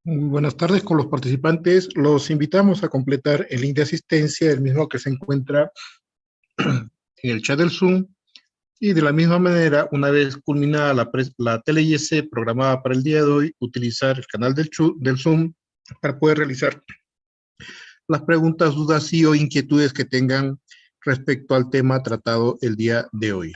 Muy buenas tardes con los participantes. Los invitamos a completar el link de asistencia, el mismo que se encuentra en el chat del Zoom. Y de la misma manera, una vez culminada la tele-IEC programada para el día de hoy, utilizar el canal del Zoom para poder realizar las preguntas, dudas y o inquietudes que tengan respecto al tema tratado el día de hoy.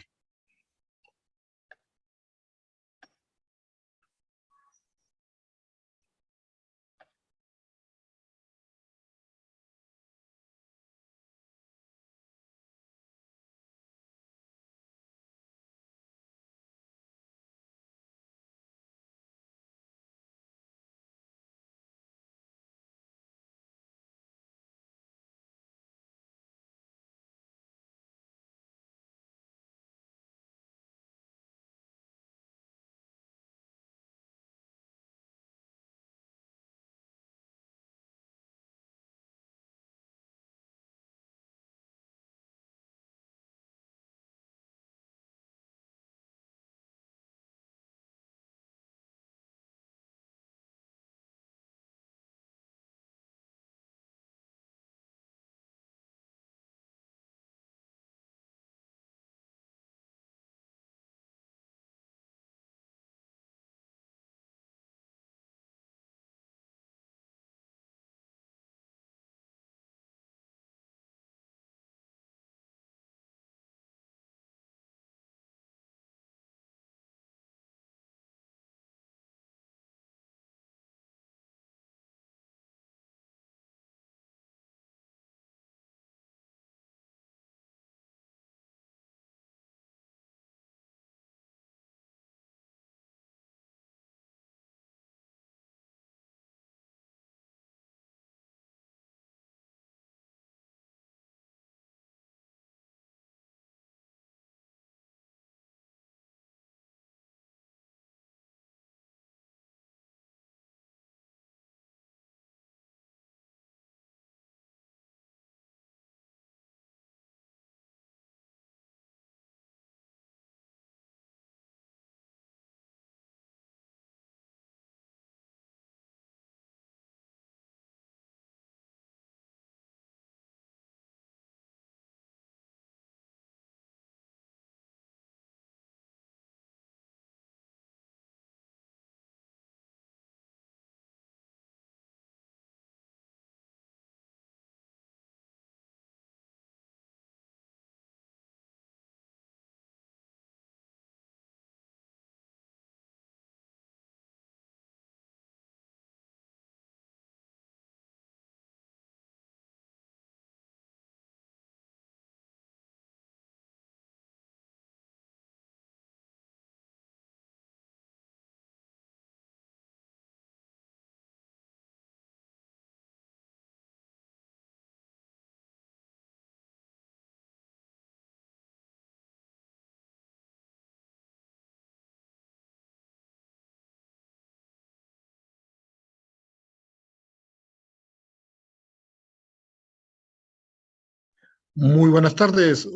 Muy buenas tardes,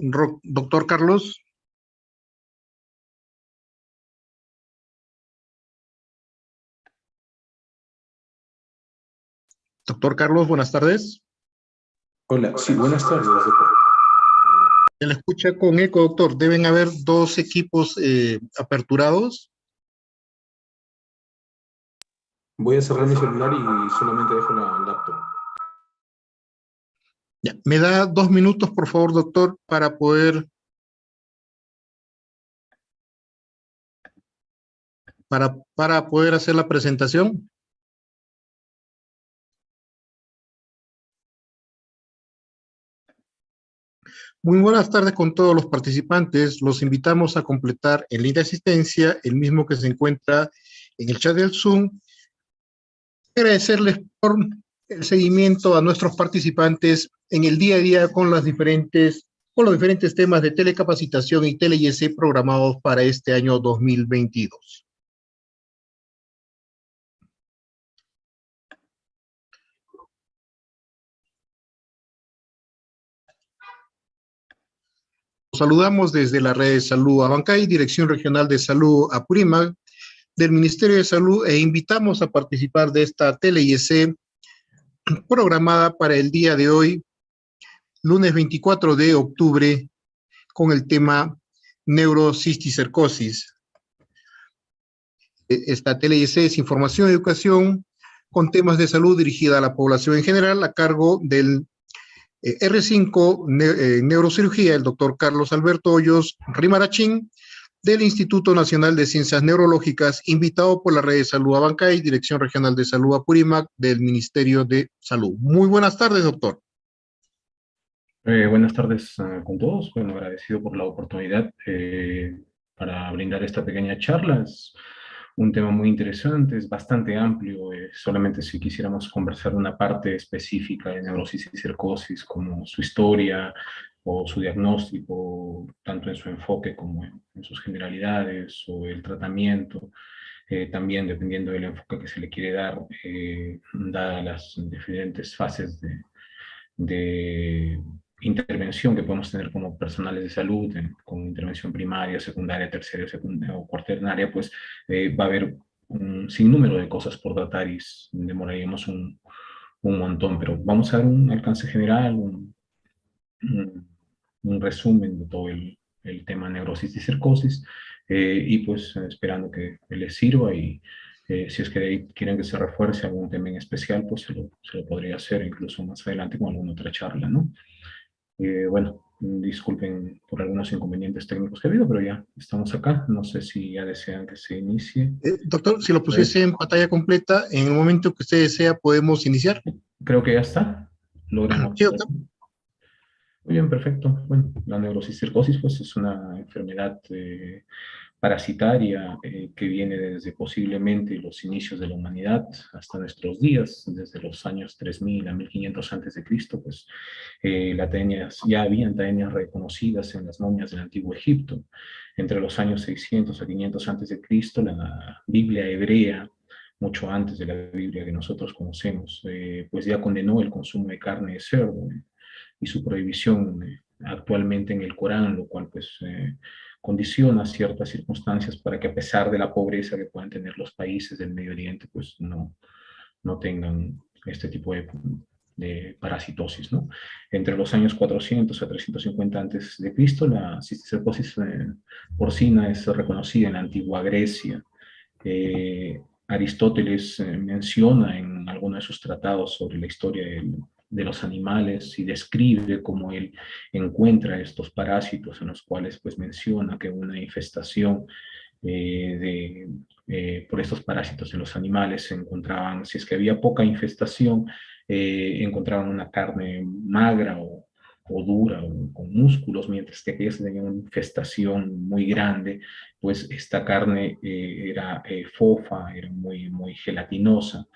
doctor Carlos. Doctor Carlos, buenas tardes. Hola, sí, buenas tardes, doctor. Se le escucha con eco, doctor. Deben haber dos equipos aperturados. Voy a cerrar mi celular y solamente dejo la laptop. Ya. ¿Me da 2 minutos, por favor, doctor, para poder hacer la presentación? Muy buenas tardes con todos los participantes. Los invitamos a completar el link de asistencia, el mismo que se encuentra en el chat del Zoom. Agradecerles por el seguimiento a nuestros participantes en el día a día con los diferentes temas de telecapacitación y tele-IEC programados para este año 2022. Saludamos desde la red de salud Abancay, Dirección Regional de Salud Apurímac, del Ministerio de Salud e invitamos a participar de esta tele-IEC programada para el día de hoy, lunes 24 de octubre, con el tema neurocisticercosis. Esta tele-IEC es información y educación con temas de salud dirigida a la población en general, a cargo del R5 Neurocirugía, el doctor Carlos Alberto Hoyos Rimarachín, del Instituto Nacional de Ciencias Neurológicas, invitado por la Red de Salud Abancay, Dirección Regional de Salud Apurímac, del Ministerio de Salud. Muy buenas tardes, doctor. Buenas tardes con todos. Bueno, agradecido por la oportunidad para brindar esta pequeña charla. Es un tema muy interesante, es bastante amplio. Solamente si quisiéramos conversar una parte específica de neurocisticercosis, como su historia o su diagnóstico, tanto en su enfoque como en sus generalidades o el tratamiento. También dependiendo del enfoque que se le quiere dar, dadas las diferentes fases de intervención que podemos tener como personales de salud, con intervención primaria, secundaria, terciaria o cuaternaria, pues va a haber un sinnúmero de cosas por tratar y demoraríamos un montón, pero vamos a dar un alcance general, un resumen de todo el tema neurosis y cercosis, y pues esperando que les sirva y si es que quieren que se refuerce algún tema en especial, pues se lo podría hacer incluso más adelante con alguna otra charla, ¿no? Bueno, disculpen por algunos inconvenientes técnicos que ha habido, pero ya estamos acá. No sé si ya desean que se inicie. Doctor, si lo pusiese en pantalla completa, en el momento que usted desea podemos iniciar. Creo que ya está. Logramos. Sí, doctor. Muy bien, perfecto. Bueno, la neurocisticercosis pues, es una enfermedad parasitaria que viene desde posiblemente los inicios de la humanidad hasta nuestros días, desde los años 3000 a 1500 antes de Cristo, pues ya habían taenias reconocidas en las momias del Antiguo Egipto. Entre los años 600 a 500 antes de Cristo, la Biblia hebrea, mucho antes de la Biblia que nosotros conocemos, pues ya condenó el consumo de carne de cerdo y su prohibición actualmente en el Corán, lo cual pues condiciona ciertas circunstancias para que a pesar de la pobreza que puedan tener los países del Medio Oriente, pues no tengan este tipo de parasitosis, ¿no? Entre los años 400 a 350 antes de Cristo, la cisticercosis porcina es reconocida en la antigua Grecia. Aristóteles menciona en algunos de sus tratados sobre la historia de los animales y describe cómo él encuentra estos parásitos en los cuales pues menciona que una infestación por estos parásitos en los animales se encontraban, si es que había poca infestación, encontraban una carne magra o dura o con músculos, mientras que aquellas que tenían una infestación muy grande, pues esta carne era fofa, era muy gelatinosa.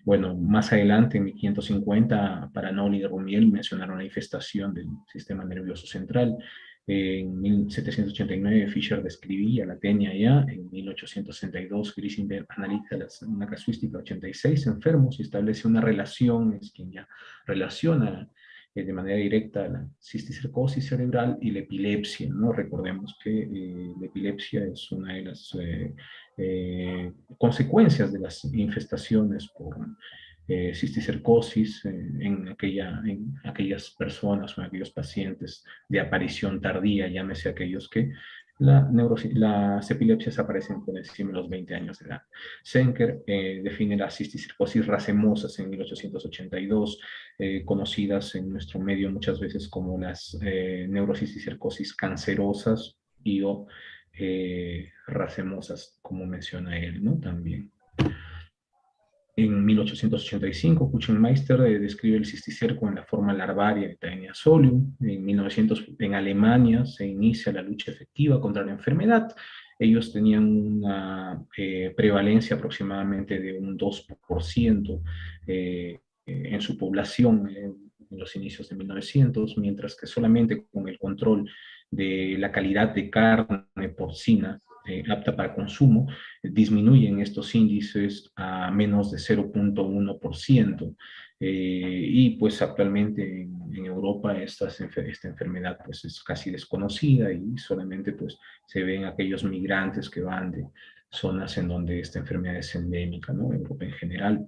Bueno, más adelante, en 1550, Paranoli y Rumiel mencionaron la infestación del sistema nervioso central. En 1789, Fischer describía la tenia ya. En 1862, Grisenberg analiza una casuística de 86 enfermos y establece una relación, es quien ya relaciona de manera directa la cisticercosis cerebral y la epilepsia, ¿no? Recordemos que la epilepsia es una de las consecuencias de las infestaciones por cisticercosis en aquellas personas o en aquellos pacientes de aparición tardía, llámese aquellos que las epilepsias aparecen por encima de los 20 años de edad. Senker define las cisticercosis racemosas en 1882, conocidas en nuestro medio muchas veces como las neurocisticercosis cancerosas y o racemosas, como menciona él, ¿no? También. En 1885, Kuchenmeister describe el cisticerco en la forma larvaria de Taenia solium. En 1900, en Alemania, se inicia la lucha efectiva contra la enfermedad. Ellos tenían una prevalencia aproximadamente de un 2% en su población en los inicios de 1900, mientras que solamente con el control de la calidad de carne porcina apta para consumo, disminuyen estos índices a menos de 0.1%. Y pues actualmente en Europa esta enfermedad pues es casi desconocida y solamente pues se ven aquellos migrantes que van zonas en donde esta enfermedad es endémica, ¿no? Europa en general.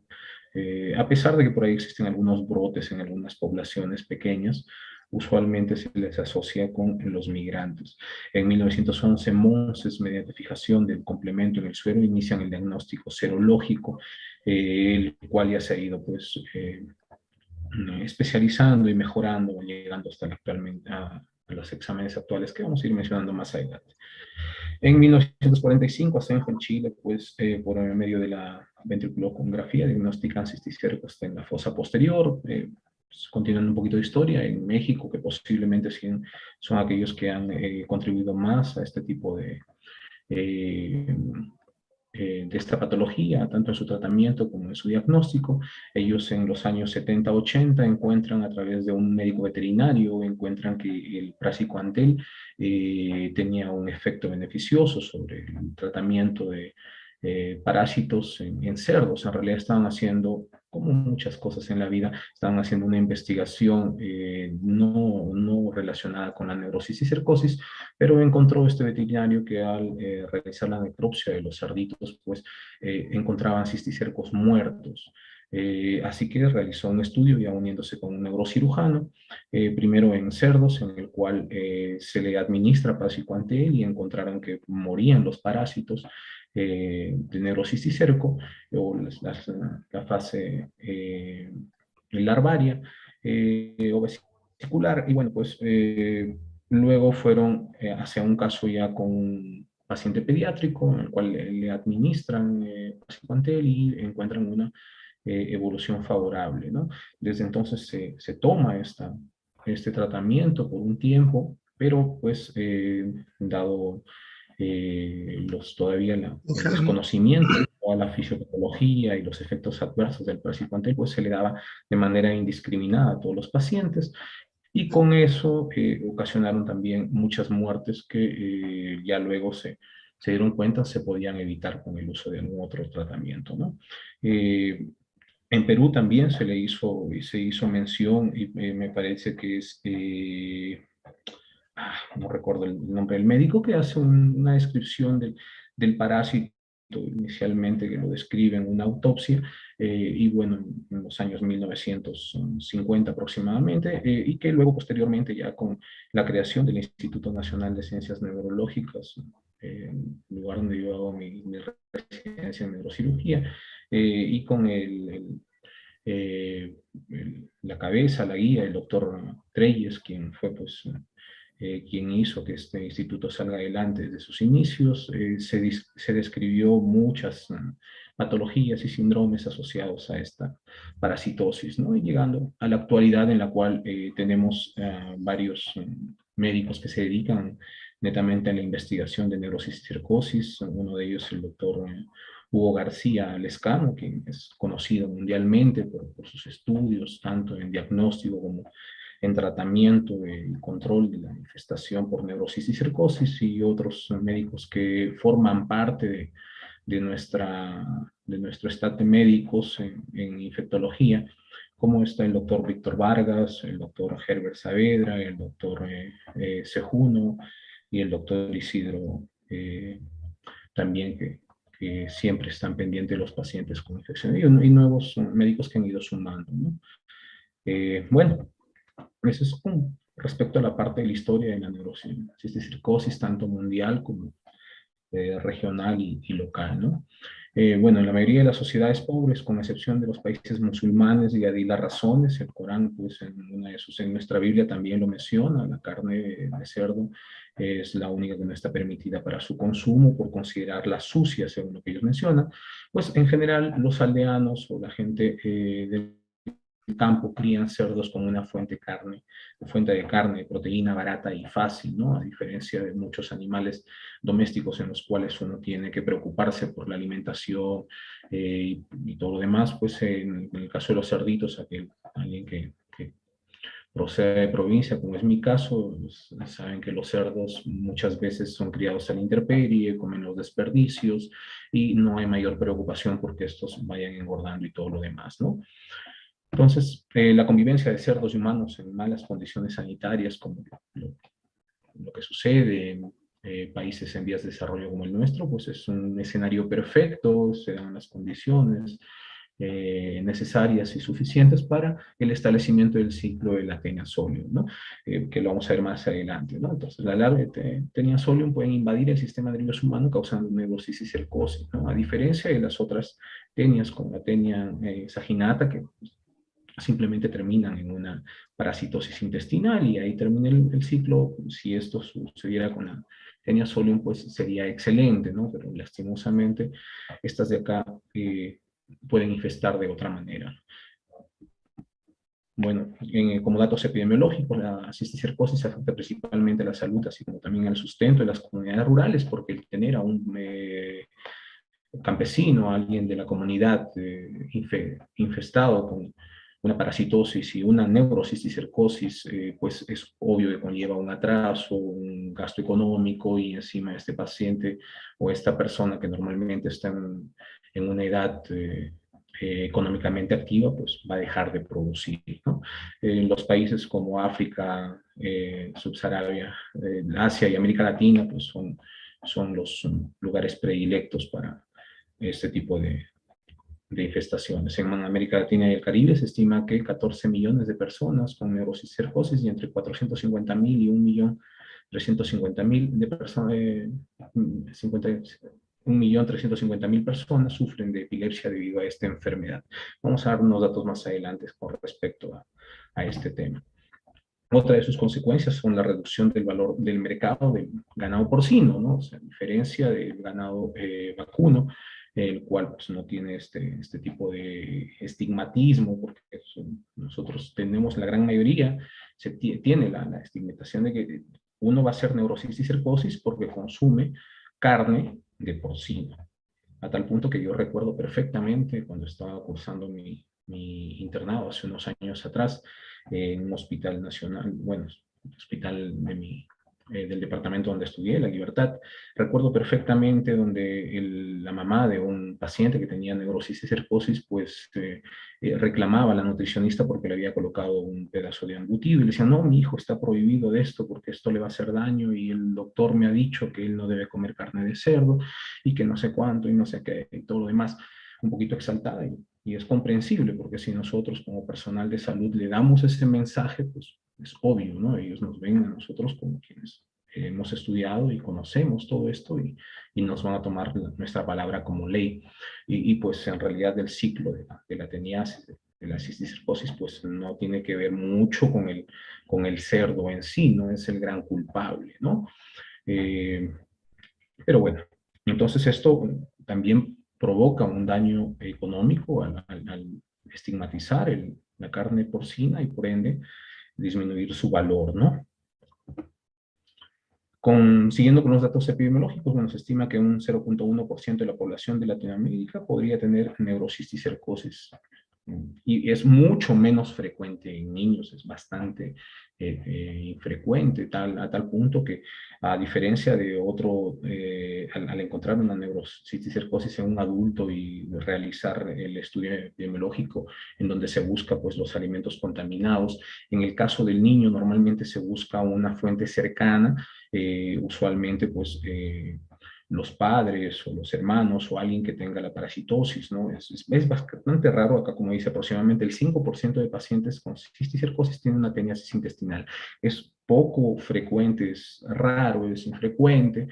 A pesar de que por ahí existen algunos brotes en algunas poblaciones pequeñas, usualmente se les asocia con los migrantes. En 1911, Monses, mediante fijación del complemento en el suero, inician el diagnóstico serológico, el cual ya se ha ido pues, especializando y mejorando, llegando hasta actualmente a los exámenes actuales que vamos a ir mencionando más adelante. En 1945, Asenjo en Chile, pues por medio de la ventriculografía, diagnostican cisticercos en la fosa posterior. Continuando un poquito de historia, en México, que posiblemente son aquellos que han contribuido más a este tipo eh, de esta patología, tanto en su tratamiento como en su diagnóstico. Ellos en los años 70-80 encuentran a través de un médico veterinario, encuentran que el praziquantel tenía un efecto beneficioso sobre el tratamiento de parásitos en cerdos. En realidad estaban haciendo, como muchas cosas en la vida, estaban haciendo una investigación no relacionada con la neurosis y cercosis, pero encontró este veterinario que al realizar la necropsia de los cerditos, pues encontraban cisticercos muertos. Así que realizó un estudio ya uniéndose con un neurocirujano, primero en cerdos, en el cual se le administra praziquantel y encontraron que morían los parásitos de neurocisticerco o la fase larvaria o vesicular. Y bueno, pues luego fueron hacia un caso ya con un paciente pediátrico, en el cual le administran praziquantel y encuentran una evolución favorable, ¿no? Desde entonces se toma este tratamiento por un tiempo, pero pues dado todavía el desconocimiento de toda la fisiopatología y los efectos adversos del praziquantel, pues se le daba de manera indiscriminada a todos los pacientes, y con eso ocasionaron también muchas muertes que ya luego se dieron cuenta se podían evitar con el uso de algún otro tratamiento, ¿no? En Perú también se hizo mención, y me parece que es, no recuerdo el nombre del médico, que hace una descripción del parásito inicialmente, que lo describe en una autopsia, y bueno, en los años 1950 aproximadamente, y que luego posteriormente ya con la creación del Instituto Nacional de Ciencias Neurológicas, lugar donde yo hago mi residencia en neurocirugía, y con la cabeza, la guía, el doctor Treyes, quien fue pues quien hizo que este instituto salga adelante desde sus inicios. Se describió muchas patologías y síndromes asociados a esta parasitosis, ¿no? Y llegando a la actualidad en la cual tenemos varios médicos que se dedican netamente a la investigación de neurosis y cercosis. Uno de ellos, el doctor Hugo García Lescano, quien es conocido mundialmente por sus estudios, tanto en diagnóstico como en tratamiento y control de la manifestación por neurosis y cercosis, y otros médicos que forman parte de nuestro staff de médicos en infectología, como está el doctor Víctor Vargas, el doctor Herbert Saavedra, el doctor Sejuno y el doctor Isidro también, que siempre están pendientes de los pacientes con infección, y nuevos médicos que han ido sumando, ¿no? Bueno, eso es con respecto a la parte de la historia de la neurocisticercosis, tanto mundial como regional y local, ¿no? Bueno, en la mayoría de las sociedades pobres, con excepción de los países musulmanes, y ahí las razones, el Corán, pues en nuestra Biblia también lo menciona, la carne de cerdo es la única que no está permitida para su consumo por considerarla sucia, según lo que ellos mencionan. Pues en general los aldeanos o la gente del campo crían cerdos como una fuente de carne, proteína barata y fácil, ¿no? A diferencia de muchos animales domésticos en los cuales uno tiene que preocuparse por la alimentación y todo lo demás, pues en el caso de los cerditos, alguien que procede de provincia, como es mi caso, pues, saben que los cerdos muchas veces son criados a la intemperie, comen los desperdicios y no hay mayor preocupación porque estos vayan engordando y todo lo demás, ¿no? Entonces, la convivencia de cerdos y humanos en malas condiciones sanitarias, como lo que sucede países en vías de desarrollo como el nuestro, pues es un escenario perfecto, se dan las condiciones necesarias y suficientes para el establecimiento del ciclo de la tenia solium, ¿no? Que lo vamos a ver más adelante, ¿no? Entonces, la larva de tenia solium pueden invadir el sistema nervioso humano causando neurosis y cercosis, ¿no? A diferencia de las otras tenias, como la tenia saginata, que simplemente terminan en una parasitosis intestinal y ahí termina el ciclo. Si esto sucediera con la tenia solium, pues sería excelente, ¿no? Pero lastimosamente estas de acá pueden infestar de otra manera. Bueno, como datos epidemiológicos, la cisticercosis afecta principalmente a la salud, así como también al sustento de las comunidades rurales, porque el tener a un campesino, alguien de la comunidad infestado con una parasitosis y una neurocisticercosis, pues es obvio que conlleva un atraso, un gasto económico, y encima este paciente o esta persona que normalmente está en una edad económicamente activa, pues va a dejar de producir, ¿no? En los países como África, Subsahara, Asia y América Latina, pues son los lugares predilectos para este tipo de infestaciones. En América Latina y el Caribe se estima que 14 millones de personas con neurocisticercosis y entre 450.000 y 1.350.000 de personas, 1.350.000 personas sufren de epilepsia debido a esta enfermedad. Vamos a dar unos datos más adelante con respecto a este tema. Otra de sus consecuencias son la reducción del valor del mercado del ganado porcino, ¿no? O sea, a diferencia del ganado vacuno, el cual pues, no tiene este tipo de estigmatismo, porque nosotros tenemos la gran mayoría, tiene la estigmatización de que uno va a ser neurocisticercosis porque consume carne de porcino. A tal punto que yo recuerdo perfectamente cuando estaba cursando mi internado hace unos años atrás, en un hospital nacional, bueno, hospital del departamento donde estudié, La Libertad. Recuerdo perfectamente donde la mamá de un paciente que tenía neurosis y cercosis, pues reclamaba a la nutricionista porque le había colocado un pedazo de embutido y le decía, no, mi hijo está prohibido de esto porque esto le va a hacer daño y el doctor me ha dicho que él no debe comer carne de cerdo y que no sé cuánto y no sé qué y todo lo demás, un poquito exaltada, y es comprensible porque si nosotros como personal de salud le damos ese mensaje, pues es obvio, ¿no? Ellos nos ven a nosotros como quienes hemos estudiado y conocemos todo esto y nos van a tomar nuestra palabra como ley. Pues en realidad el ciclo de la teniasis, de la cisticercosis, pues no tiene que ver mucho con el cerdo en sí, no es el gran culpable, ¿no? Pero bueno, entonces esto también provoca un daño económico al estigmatizar la carne porcina y por ende disminuir su valor, ¿no? Siguiendo con los datos epidemiológicos, bueno, se estima que un 0.1% de la población de Latinoamérica podría tener neurocisticercosis. Y es mucho menos frecuente en niños, es bastante infrecuente, a tal punto que, a diferencia de al encontrar una neurocisticercosis en un adulto y realizar el estudio epidemiológico en donde se busca pues, los alimentos contaminados, en el caso del niño normalmente se busca una fuente cercana, usualmente pues los padres o los hermanos o alguien que tenga la parasitosis, ¿no? Es bastante raro acá, como dice, aproximadamente el 5% de pacientes con cisticercosis tienen una teniasis intestinal. Es poco frecuente, es raro, es infrecuente,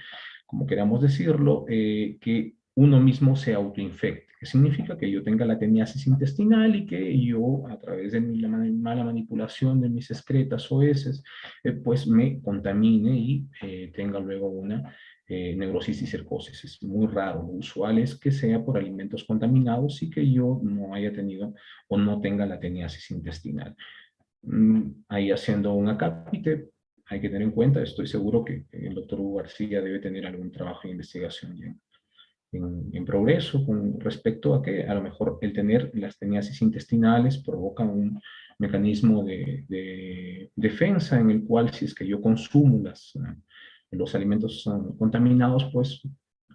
como queramos decirlo, que uno mismo se autoinfecte, que significa que yo tenga la teniasis intestinal y que yo, a través de la mala manipulación de mis excretas o heces, pues me contamine y tenga luego una neurosis y cercosis. Es muy raro. Lo usual es que sea por alimentos contaminados y que yo no haya tenido o no tenga la teniasis intestinal. Ahí haciendo un acápite, hay que tener en cuenta, estoy seguro que el doctor Hugo García debe tener algún trabajo de investigación en progreso con respecto a que a lo mejor el tener las teniasis intestinales provoca un mecanismo de defensa en el cual si es que yo consumo los alimentos contaminados, pues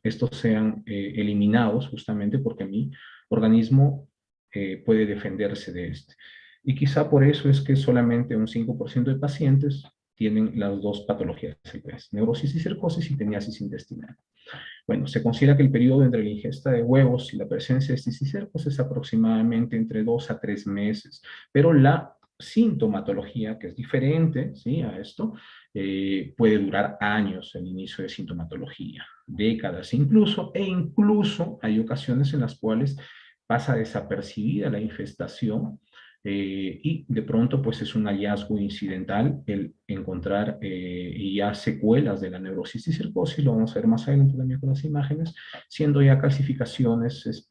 estos sean eliminados justamente porque mi organismo puede defenderse de este. Y quizá por eso es que solamente un 5% de pacientes tienen las dos patologías, neurosis y circosis y teniasis intestinal. Bueno, se considera que el periodo entre la ingesta de huevos y la presencia de cisticercos es aproximadamente entre 2 a 3 meses, pero la sintomatología, que es diferente, ¿sí?, a esto, puede durar años el inicio de sintomatología, décadas incluso, e incluso hay ocasiones en las cuales pasa desapercibida la infestación y de pronto pues es un hallazgo incidental el encontrar ya secuelas de la neurosis y circosis, lo vamos a ver más adelante también con las imágenes, siendo ya calcificaciones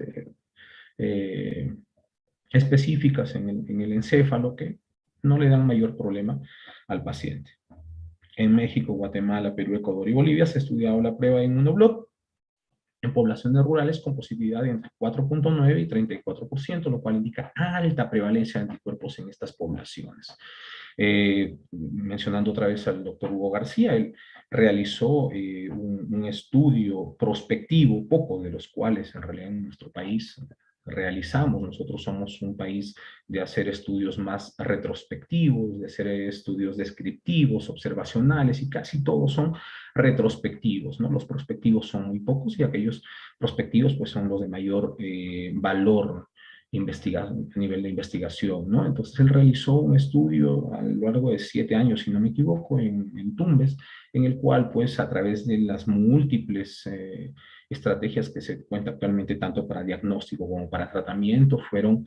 eh, específicas en el encéfalo que no le dan mayor problema al paciente. En México, Guatemala, Perú, Ecuador y Bolivia se ha estudiado la prueba de inmunoblot en poblaciones rurales con positividad de entre 4.9 y 34%, lo cual indica alta prevalencia de anticuerpos en estas poblaciones. Mencionando otra vez al doctor Hugo García, él realizó un estudio prospectivo, poco de los cuales en realidad en nuestro país realizamos. Nosotros somos un país de hacer estudios más retrospectivos, de hacer estudios descriptivos, observacionales, y casi todos son retrospectivos, ¿no? Los prospectivos son muy pocos y aquellos prospectivos pues son los de mayor valor a nivel de investigación, ¿no? Entonces él realizó un estudio a lo largo de 7 años, si no me equivoco, en Tumbes, en el cual pues a través de las múltiples estrategias que se cuentan actualmente tanto para diagnóstico como para tratamiento fueron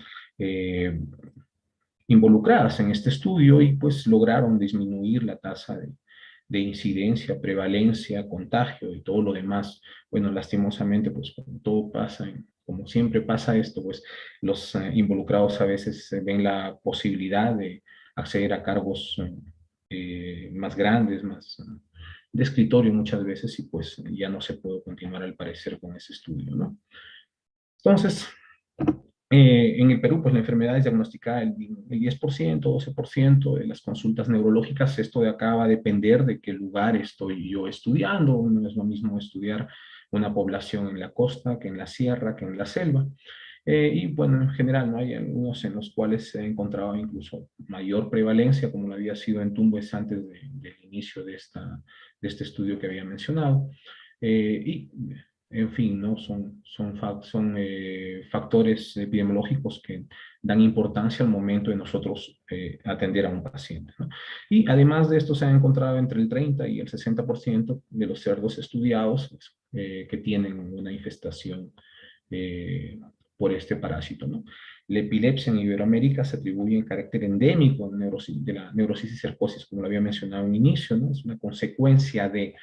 involucradas en este estudio y pues lograron disminuir la tasa de incidencia, prevalencia, contagio y todo lo demás. Bueno, lastimosamente, pues como todo pasa, como siempre pasa esto, pues los involucrados a veces ven la posibilidad de acceder a cargos más grandes, más de escritorio muchas veces, y pues ya no se puede continuar al parecer con ese estudio, ¿no? Entonces, en el Perú, pues la enfermedad es diagnosticada el 10%, 12% de las consultas neurológicas. Esto de acá va a depender de qué lugar estoy yo estudiando. No es lo mismo estudiar una población en la costa que en la sierra, que en la selva. Y bueno, en general, ¿no? Hay algunos en los cuales se ha encontrado incluso mayor prevalencia, como lo había sido en Tumbes antes del inicio de este estudio que había mencionado. Y en fin, ¿no? Son factores epidemiológicos que dan importancia al momento de nosotros atender a un paciente, ¿no? Y además de esto se ha encontrado entre el 30 y el 60% de los cerdos estudiados que tienen una infestación por este parásito, ¿no? La epilepsia en Iberoamérica se atribuye en carácter endémico de la neurosis y cercosis, como lo había mencionado en inicio, ¿no? Es una consecuencia de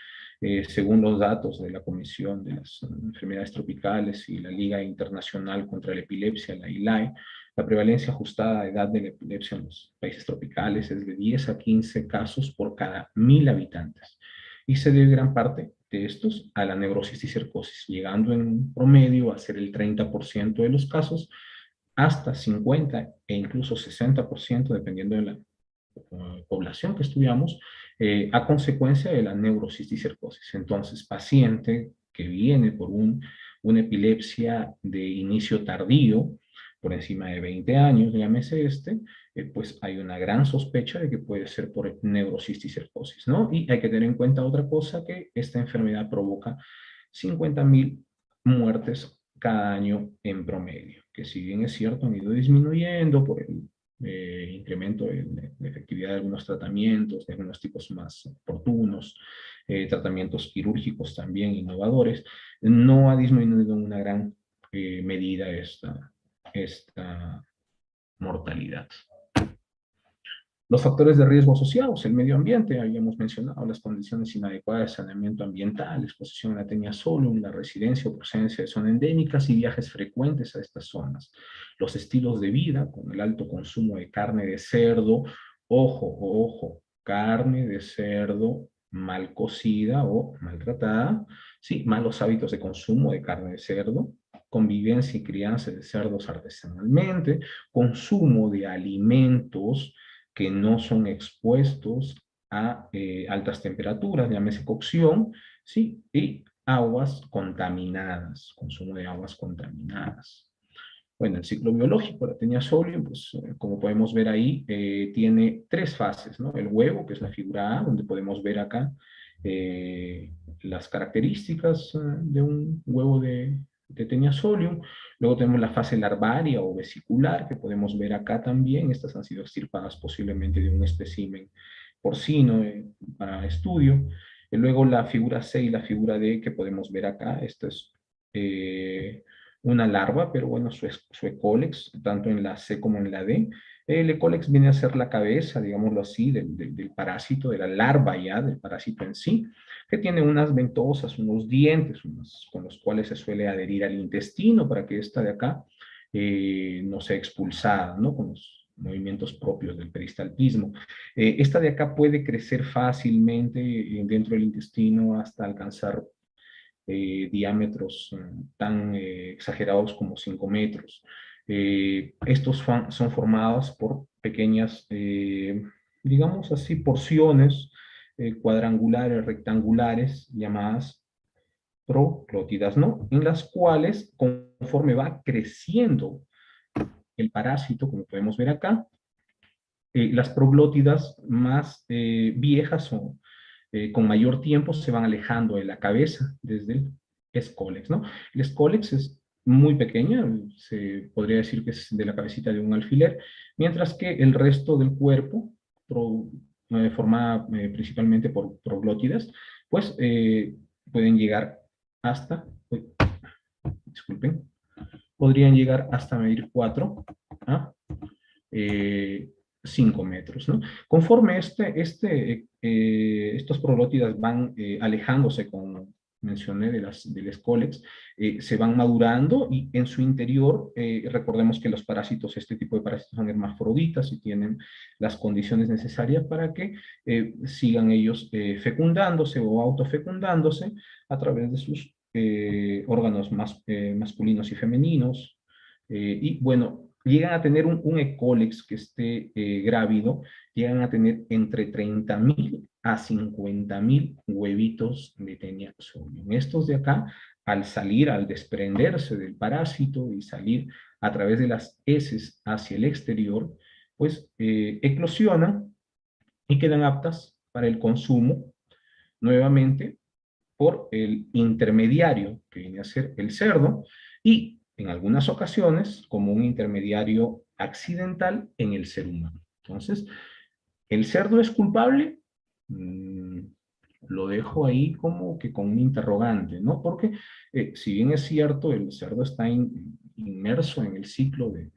según los datos de la Comisión de las Enfermedades Tropicales y la Liga Internacional contra la Epilepsia, la ILAE, la prevalencia ajustada de edad de la epilepsia en los países tropicales es de 10 a 15 casos por cada 1000 habitantes. Y se debe gran parte de estos a la neurosis y cercosis, llegando en promedio a ser el 30% de los casos, hasta 50 e incluso 60%, dependiendo de la población que estudiamos, a consecuencia de la neurosis y cercosis. Entonces, paciente que viene por una epilepsia de inicio tardío, por encima de 20 años, llámese pues hay una gran sospecha de que puede ser por neurosis y cercosis, ¿no? Y hay que tener en cuenta otra cosa, que esta enfermedad provoca 50.000 muertes cada año en promedio, que si bien es cierto han ido disminuyendo por el incremento de efectividad de algunos tratamientos, diagnósticos más oportunos, tratamientos quirúrgicos también innovadores, no ha disminuido en una gran medida esta mortalidad. Los factores de riesgo asociados, el medio ambiente, habíamos mencionado las condiciones inadecuadas de saneamiento ambiental, exposición a la tenia solum, la residencia o presencia de zonas endémicas y viajes frecuentes a estas zonas. Los estilos de vida, con el alto consumo de carne de cerdo, ojo, carne de cerdo mal cocida o maltratada, sí, malos hábitos de consumo de carne de cerdo, convivencia y crianza de cerdos artesanalmente, consumo de alimentos que no son expuestos a altas temperaturas, llámese cocción, ¿sí? Y aguas contaminadas, consumo de aguas contaminadas. Bueno, el ciclo biológico, la Taenia solium, pues como podemos ver ahí, tiene tres fases, ¿no? El huevo, que es la figura A, donde podemos ver acá las características de un huevo de Taenia solium. Luego tenemos la fase larvaria o vesicular, que podemos ver acá también. Estas han sido extirpadas posiblemente de un espécimen porcino para estudio. Y luego la figura C y la figura D, que podemos ver acá. Esto es una larva, pero bueno, su ecólex, tanto en la C como en la D. El ecólex viene a ser la cabeza, digámoslo así, del parásito, de la larva ya, del parásito en sí, que tiene unas ventosas, unos dientes, con los cuales se suele adherir al intestino para que esta de acá no sea expulsada, ¿no? Con los movimientos propios del peristaltismo. Esta de acá puede crecer fácilmente dentro del intestino hasta alcanzar diámetros tan exagerados como 5 metros. Estos son formados por pequeñas, digamos así, porciones cuadrangulares, rectangulares, llamadas proglótidas, ¿no? En las cuales, conforme va creciendo el parásito, como podemos ver acá, las proglótidas más viejas o con mayor tiempo se van alejando de la cabeza desde el escólex, ¿no? El escólex es muy pequeña, se podría decir que es de la cabecita de un alfiler, mientras que el resto del cuerpo, formada principalmente por proglótidas, pues pueden llegar hasta, disculpen, podrían llegar hasta medir 4 ¿ah? 5 metros, ¿no? Conforme estos proglótidas van alejándose, como mencioné, del escólex, se van madurando y en su interior, recordemos que los parásitos, este tipo de parásitos son hermafroditas y tienen las condiciones necesarias para que sigan ellos fecundándose o autofecundándose a través de sus órganos masculinos y femeninos. Y bueno, llegan a tener un ecólex que esté grávido, llegan a tener entre 30.000 a 50.000 huevitos de Taenia solium. Estos de acá, al salir, al desprenderse del parásito y salir a través de las heces hacia el exterior, pues eclosionan y quedan aptas para el consumo nuevamente por el intermediario, que viene a ser el cerdo, y en algunas ocasiones como un intermediario accidental en el ser humano. Entonces, ¿el cerdo es culpable? Lo dejo ahí como que con un interrogante, ¿no? Porque si bien es cierto, el cerdo está inmerso en el ciclo de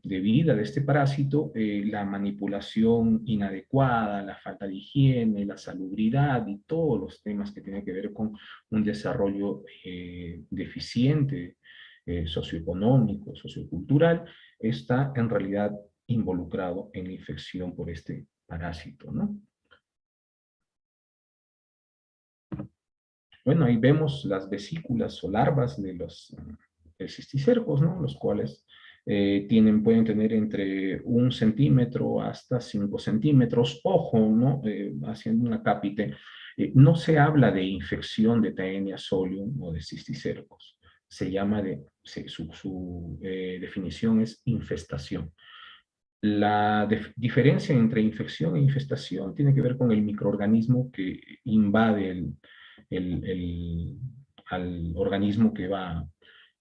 vida de este parásito, la manipulación inadecuada, la falta de higiene, la salubridad y todos los temas que tienen que ver con un desarrollo deficiente, socioeconómico, sociocultural, está en realidad involucrado en la infección por este parásito, ¿no? Bueno, ahí vemos las vesículas o larvas de los cisticercos, ¿no? Los cuales pueden tener entre 1 centímetro hasta 5 centímetros. Ojo, ¿no? Haciendo una cápite, no se habla de infección de Taenia solium o de cisticercos. Su definición es infestación. La diferencia entre infección e infestación tiene que ver con el microorganismo que invade al organismo que va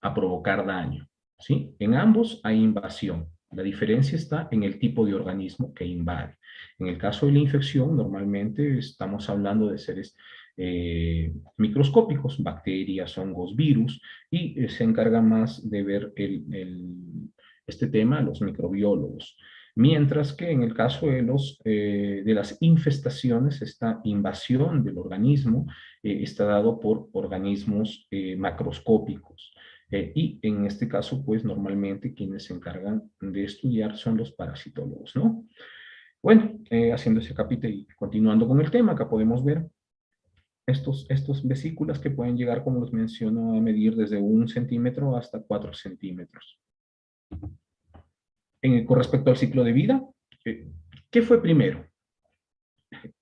a provocar daño, ¿sí? En ambos hay invasión. La diferencia está en el tipo de organismo que invade. En el caso de la infección, normalmente estamos hablando de seres microscópicos, bacterias, hongos, virus, y se encarga más de ver este tema los microbiólogos. Mientras que en el caso de las infestaciones, esta invasión del organismo está dado por organismos macroscópicos. Y en este caso, pues normalmente quienes se encargan de estudiar son los parasitólogos, ¿no? Bueno, haciendo ese capítulo y continuando con el tema, acá podemos ver estos vesículas que pueden llegar, como los menciono, a medir desde 1 centímetro hasta 4 centímetros. Con respecto al ciclo de vida, ¿qué fue primero?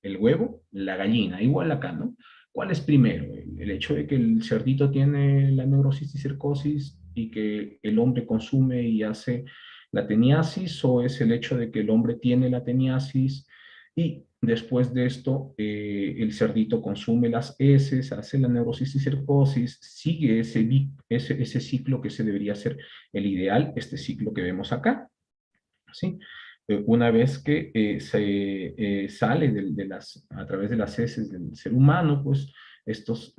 ¿El huevo? ¿La gallina? Igual acá, ¿no? ¿Cuál es primero? ¿El hecho de que el cerdito tiene la neurocisticercosis y que el hombre consume y hace la teniasis, o es el hecho de que el hombre tiene la teniasis y después de esto el cerdito consume las heces, hace la neurocisticercosis, sigue ese ciclo que se debería ser el ideal, este ciclo que vemos acá, ¿sí? Una vez que sale a través de las heces del ser humano, pues estos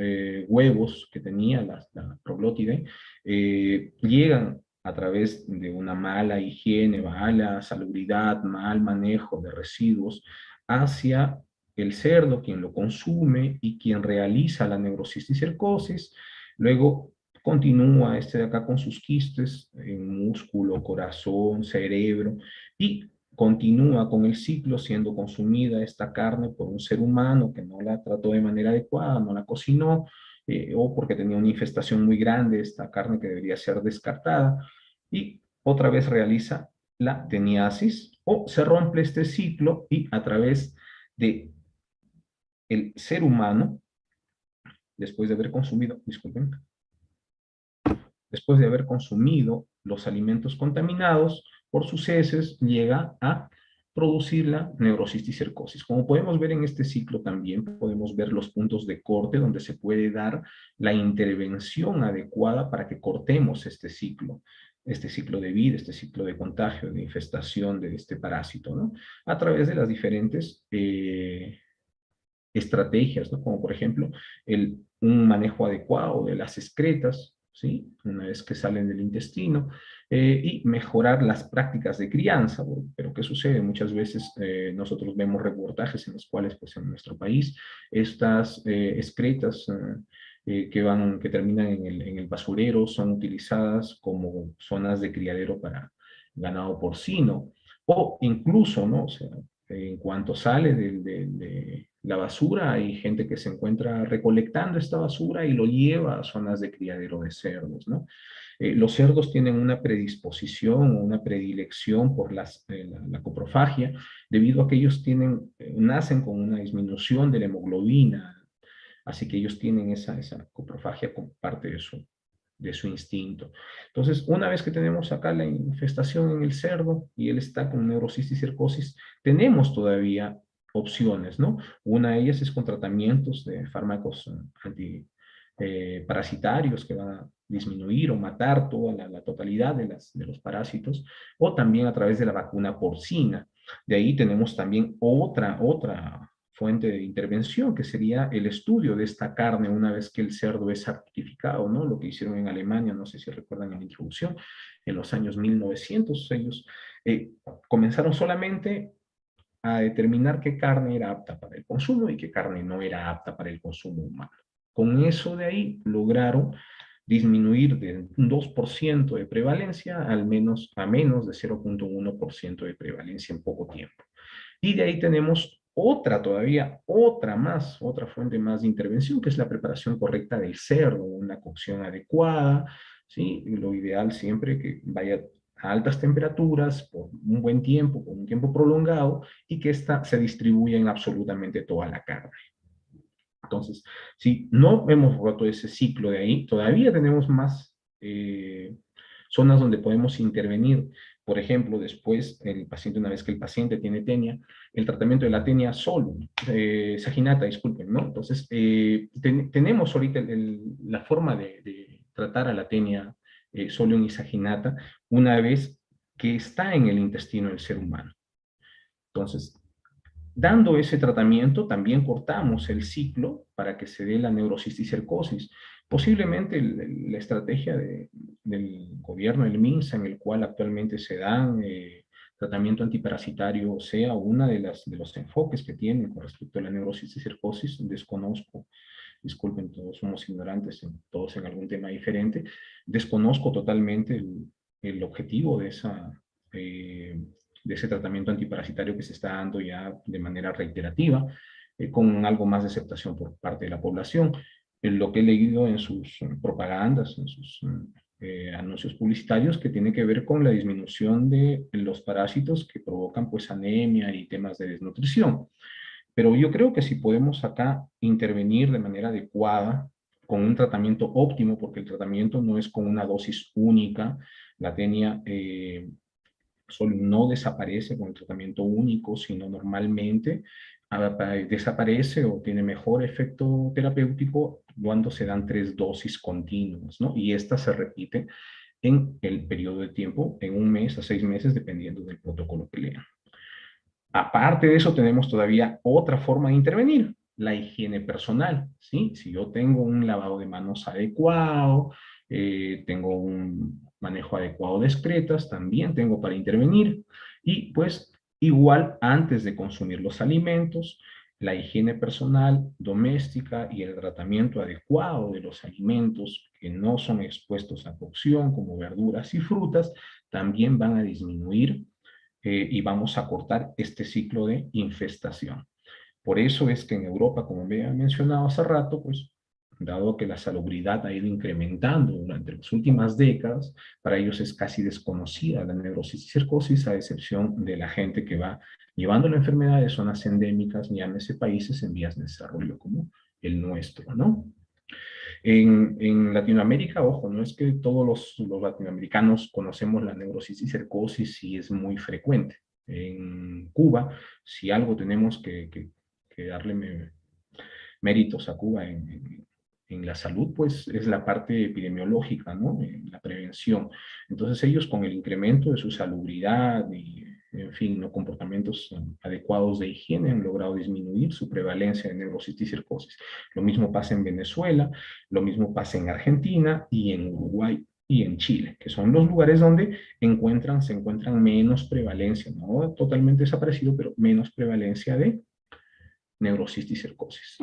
huevos que tenía la proglótide llegan a través de una mala higiene, mala salubridad, mal manejo de residuos hacia el cerdo, quien lo consume y quien realiza la neurocisticercosis. Luego continúa este de acá con sus quistes en músculo, corazón, cerebro, y continúa con el ciclo siendo consumida esta carne por un ser humano que no la trató de manera adecuada, no la cocinó, o porque tenía una infestación muy grande, esta carne que debería ser descartada, y otra vez realiza la teniasis, o se rompe este ciclo y a través de el ser humano, después de haber consumido, disculpen, después de haber consumido los alimentos contaminados por sus heces, llega a producir la neurocisticercosis. Como podemos ver en este ciclo también, podemos ver los puntos de corte donde se puede dar la intervención adecuada para que cortemos este ciclo de vida, este ciclo de contagio, de infestación de este parásito, ¿no? A través de las diferentes estrategias, ¿no? Como por ejemplo un manejo adecuado de las excretas, ¿sí? Una vez que salen del intestino, y mejorar las prácticas de crianza. Pero ¿qué sucede? Muchas veces nosotros vemos reportajes en los cuales, pues en nuestro país, estas excretas que terminan en el basurero son utilizadas como zonas de criadero para ganado porcino, o incluso, ¿no? O sea, en cuanto sale de la basura, hay gente que se encuentra recolectando esta basura y lo lleva a zonas de criadero de cerdos, ¿no? Los cerdos tienen una predisposición o una predilección por la coprofagia, debido a que ellos nacen con una disminución de la hemoglobina, así que ellos tienen esa coprofagia como parte de su instinto. Entonces, una vez que tenemos acá la infestación en el cerdo y él está con neurocisticercosis, tenemos todavía opciones, ¿no? Una de ellas es con tratamientos de fármacos antiparasitarios que van a disminuir o matar toda la totalidad de los parásitos, o también a través de la vacuna porcina. De ahí tenemos también otra fuente de intervención, que sería el estudio de esta carne una vez que el cerdo es certificado, ¿no? Lo que hicieron en Alemania, no sé si recuerdan en la introducción, en los años 1900, ellos comenzaron solamente a determinar qué carne era apta para el consumo y qué carne no era apta para el consumo humano. Con eso de ahí lograron disminuir de un 2% de prevalencia a menos de 0,1% de prevalencia en poco tiempo. Y de ahí tenemos otra fuente más de intervención, que es la preparación correcta del cerdo, una cocción adecuada, ¿sí? Lo ideal siempre que vaya a altas temperaturas por un buen tiempo, por un tiempo prolongado, y que ésta se distribuya en absolutamente toda la carne. Entonces, si no hemos roto ese ciclo de ahí, todavía tenemos más zonas donde podemos intervenir. Por ejemplo, después, una vez que el paciente tiene tenia, el tratamiento de la tenia saginata, disculpen, ¿no? Entonces, tenemos ahorita la forma de tratar a la tenia solium y saginata una vez que está en el intestino del ser humano. Entonces, dando ese tratamiento, también cortamos el ciclo para que se dé la neurocisticercosis. Posiblemente la estrategia del gobierno, el MINSA, en el cual actualmente se dan tratamiento antiparasitario, sea una de los enfoques que tienen con respecto a la neurocisticercosis. Desconozco, disculpen, todos somos ignorantes, todos en algún tema diferente. Desconozco totalmente el objetivo de ese tratamiento antiparasitario que se está dando ya de manera reiterativa, con algo más de aceptación por parte de la población. Lo que he leído en sus propagandas, en sus anuncios publicitarios, que tiene que ver con la disminución de los parásitos que provocan pues anemia y temas de desnutrición. Pero yo creo que si podemos acá intervenir de manera adecuada, con un tratamiento óptimo, porque el tratamiento no es con una dosis única. La tenia solo no desaparece con el tratamiento único, sino normalmente desaparece o tiene mejor efecto terapéutico cuando se dan 3 dosis continuas, ¿no? Y esta se repite en el periodo de tiempo, en 1 mes a 6 meses, dependiendo del protocolo que lean. Aparte de eso, tenemos todavía otra forma de intervenir, la higiene personal, ¿sí? Si yo tengo un lavado de manos adecuado, tengo un manejo adecuado de excretas, también tengo para intervenir. Y pues igual antes de consumir los alimentos, la higiene personal, doméstica y el tratamiento adecuado de los alimentos que no son expuestos a cocción, como verduras y frutas, también van a disminuir y vamos a cortar este ciclo de infestación. Por eso es que en Europa, como me había mencionado hace rato, pues dado que la salubridad ha ido incrementando durante las últimas décadas, para ellos es casi desconocida la neurocisticercosis, a excepción de la gente que va llevando la enfermedad de zonas endémicas, llámese países en vías de desarrollo como el nuestro, ¿no? En Latinoamérica, ojo, no es que todos los latinoamericanos conocemos la neurocisticercosis y es muy frecuente. En Cuba, si algo tenemos que darle méritos a Cuba en la salud, pues es la parte epidemiológica, ¿no? La prevención. Entonces ellos con el incremento de su salubridad y, en fin, los comportamientos adecuados de higiene han logrado disminuir su prevalencia de neurocisticercosis. Lo mismo pasa en Venezuela, lo mismo pasa en Argentina y en Uruguay y en Chile, que son los lugares donde se encuentran menos prevalencia, no totalmente desaparecido, pero menos prevalencia de neurocisticercosis.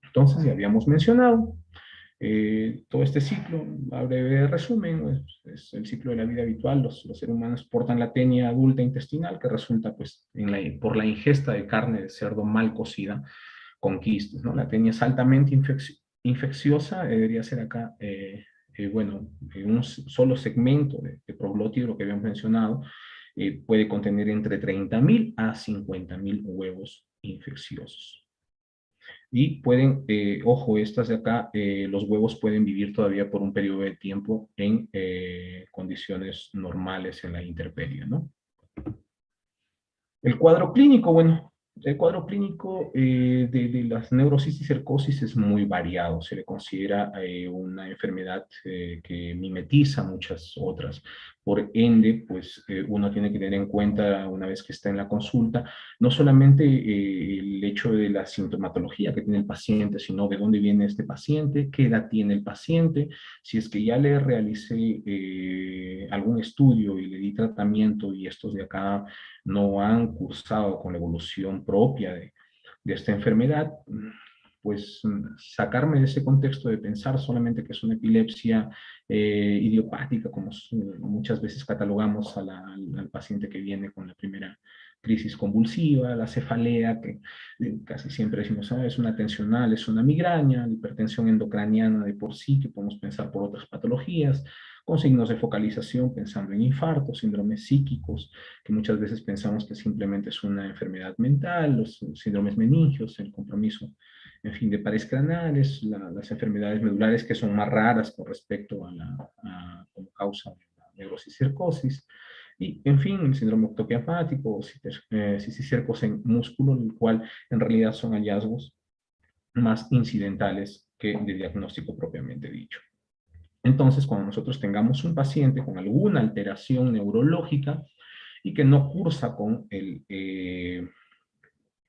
Entonces, ya habíamos mencionado todo este ciclo, a breve resumen, es el ciclo de la vida habitual. Los seres humanos portan la tenia adulta intestinal, que resulta pues, por la ingesta de carne de cerdo mal cocida con quistes, ¿no? La tenia es altamente infecciosa, debería ser acá, bueno, un solo segmento de proglótido, lo que habíamos mencionado, puede contener entre 30.000 a 50.000 huevos infecciosos. Y pueden, ojo, estas de acá, los huevos pueden vivir todavía por un periodo de tiempo en condiciones normales en la intemperie, ¿no? El cuadro clínico, bueno, el cuadro clínico de las neurocisticercosis es muy variado. Se le considera una enfermedad que mimetiza muchas otras. Por ende, pues uno tiene que tener en cuenta una vez que está en la consulta, no solamente el hecho de la sintomatología que tiene el paciente, sino de dónde viene este paciente, qué edad tiene el paciente, si es que ya le realicé algún estudio y le di tratamiento y estos de acá no han cursado con la evolución propia de esta enfermedad, pues sacarme de ese contexto de pensar solamente que es una epilepsia idiopática, como muchas veces catalogamos al paciente que viene con la primera crisis convulsiva, la cefalea, que casi siempre decimos, es una tensional, es una migraña, la hipertensión endocraniana de por sí, que podemos pensar por otras patologías, con signos de focalización, pensando en infartos, síndromes psíquicos, que muchas veces pensamos que simplemente es una enfermedad mental, los síndromes meningios, el compromiso, en fin, de pares craneales, las enfermedades medulares que son más raras con respecto como causa de la neurocisticercosis, y, en fin, el síndrome ectopiafático, cisticercos en músculo, el cual en realidad son hallazgos más incidentales que de diagnóstico propiamente dicho. Entonces, cuando nosotros tengamos un paciente con alguna alteración neurológica y que no cursa con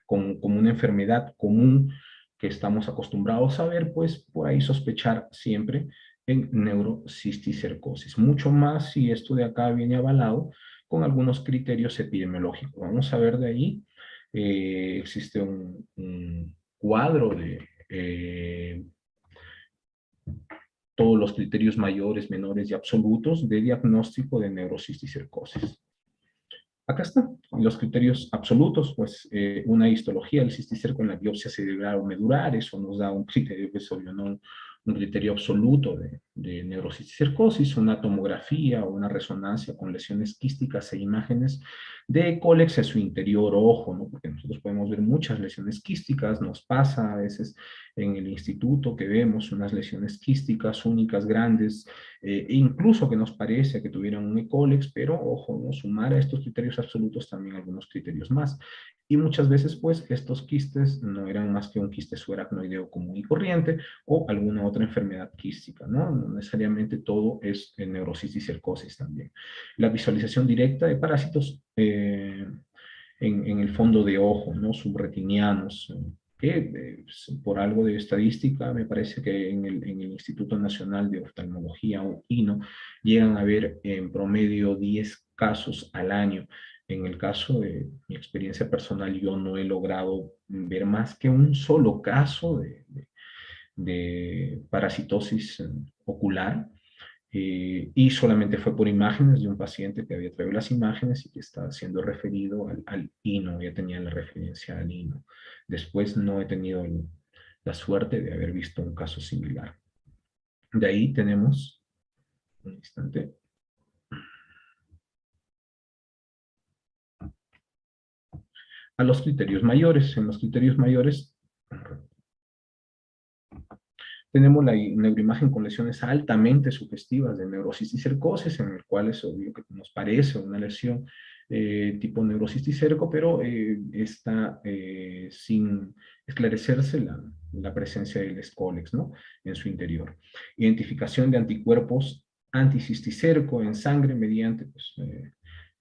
una enfermedad común que estamos acostumbrados a ver, pues por ahí sospechar siempre en neurocisticercosis. Mucho más si esto de acá viene avalado con algunos criterios epidemiológicos. Vamos a ver de ahí. Existe un cuadro de todos los criterios mayores, menores y absolutos de diagnóstico de neurocisticercosis. Acá están los criterios absolutos, pues una histología del cisticerco en la biopsia cerebral o medular, eso nos da un criterio, pues obvio, no un criterio absoluto de neurocisticercosis, una tomografía o una resonancia con lesiones quísticas e imágenes de cólex en su interior, ojo, ¿no? Porque nosotros podemos ver muchas lesiones quísticas, nos pasa a veces en el instituto que vemos unas lesiones quísticas únicas, grandes, e incluso que nos parece que tuvieran un ecólex, pero ojo, ¿no? Sumar a estos criterios absolutos también algunos criterios más. Y muchas veces, pues, estos quistes no eran más que un quiste subaracnoideo común y corriente o alguna otra enfermedad quística, ¿no? No necesariamente todo es neurosis y cercosis también. La visualización directa de parásitos en el fondo de ojo, ¿no? Subretinianos, que por algo de estadística, me parece que en el Instituto Nacional de Oftalmología, o INO, llegan a haber en promedio 10 casos al año. En el caso de mi experiencia personal, yo no he logrado ver más que un solo caso de parasitosis ocular, y solamente fue por imágenes de un paciente que había traído las imágenes y que está siendo referido al INO, ya tenía la referencia al INO. Después no he tenido la suerte de haber visto un caso similar. De ahí tenemos, un instante, a los criterios mayores. En los criterios mayores tenemos la neuroimagen con lesiones altamente sugestivas de neurocisticercosis, en el cual es obvio que nos parece una lesión tipo neurocisticerco, pero está sin esclarecerse la presencia del escólex, ¿no? En su interior. Identificación de anticuerpos anticisticerco en sangre mediante pues,